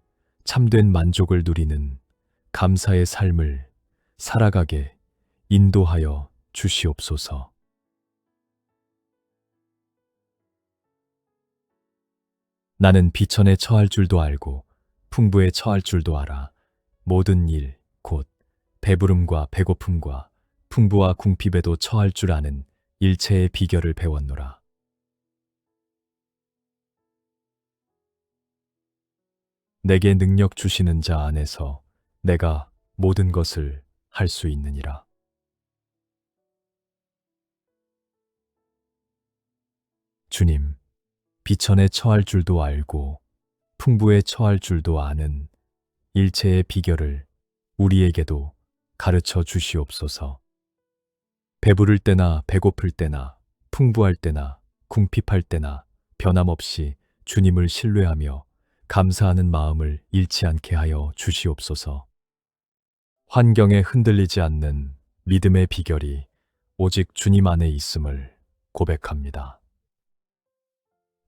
참된 만족을 누리는 감사의 삶을 살아가게 인도하여 주시옵소서. 나는 비천에 처할 줄도 알고 풍부에 처할 줄도 알아. 모든 일, 곧 배부름과 배고픔과 풍부와 궁핍에도 처할 줄 아는 일체의 비결을 배웠노라. 내게 능력 주시는 자 안에서 내가 모든 것을 할 수 있느니라. 주님, 비천에 처할 줄도 알고 풍부에 처할 줄도 아는 일체의 비결을 우리에게도 가르쳐 주시옵소서. 배부를 때나 배고플 때나 풍부할 때나 궁핍할 때나 변함없이 주님을 신뢰하며 감사하는 마음을 잃지 않게 하여 주시옵소서. 환경에 흔들리지 않는 믿음의 비결이 오직 주님 안에 있음을 고백합니다.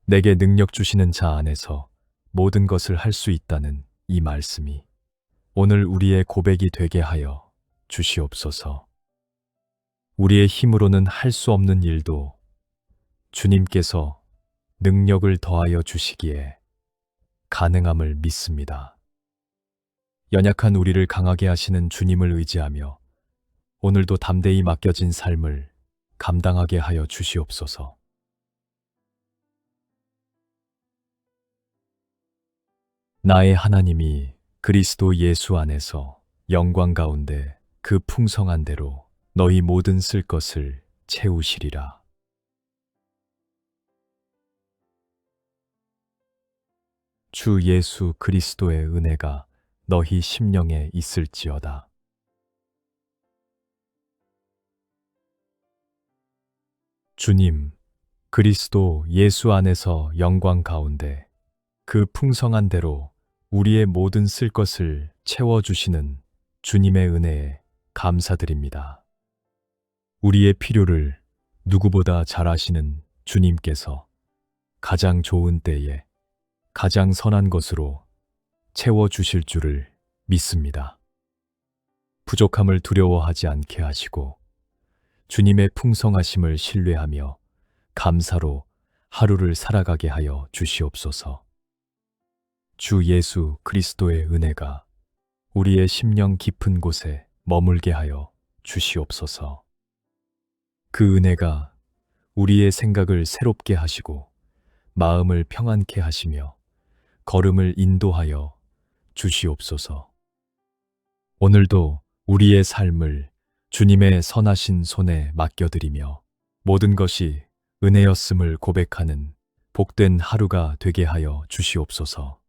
내게 능력 주시는 자 안에서 모든 것을 할 수 있다는 이 말씀이 오늘 우리의 고백이 되게 하여 주시옵소서. 우리의 힘으로는 할 수 없는 일도 주님께서 능력을 더하여 주시기에 가능함을 믿습니다. 연약한 우리를 강하게 하시는 주님을 의지하며 오늘도 담대히 맡겨진 삶을 감당하게 하여 주시옵소서. 나의 하나님이 그리스도 예수 안에서 영광 가운데 그 풍성한 대로 너희 모든 쓸 것을 채우시리라. 주 예수 그리스도의 은혜가 너희 심령에 있을지어다. 주님, 그리스도 예수 안에서 영광 가운데 그 풍성한 대로 우리의 모든 쓸 것을 채워주시는 주님의 은혜에 감사드립니다. 우리의 필요를 누구보다 잘 아시는 주님께서 가장 좋은 때에 가장 선한 것으로 채워주실 줄을 믿습니다. 부족함을 두려워하지 않게 하시고 주님의 풍성하심을 신뢰하며 감사로 하루를 살아가게 하여 주시옵소서. 주 예수 그리스도의 은혜가 우리의 심령 깊은 곳에 머물게 하여 주시옵소서. 그 은혜가 우리의 생각을 새롭게 하시고 마음을 평안케 하시며 걸음을 인도하여 주시옵소서. 오늘도 우리의 삶을 주님의 선하신 손에 맡겨드리며 모든 것이 은혜였음을 고백하는 복된 하루가 되게 하여 주시옵소서.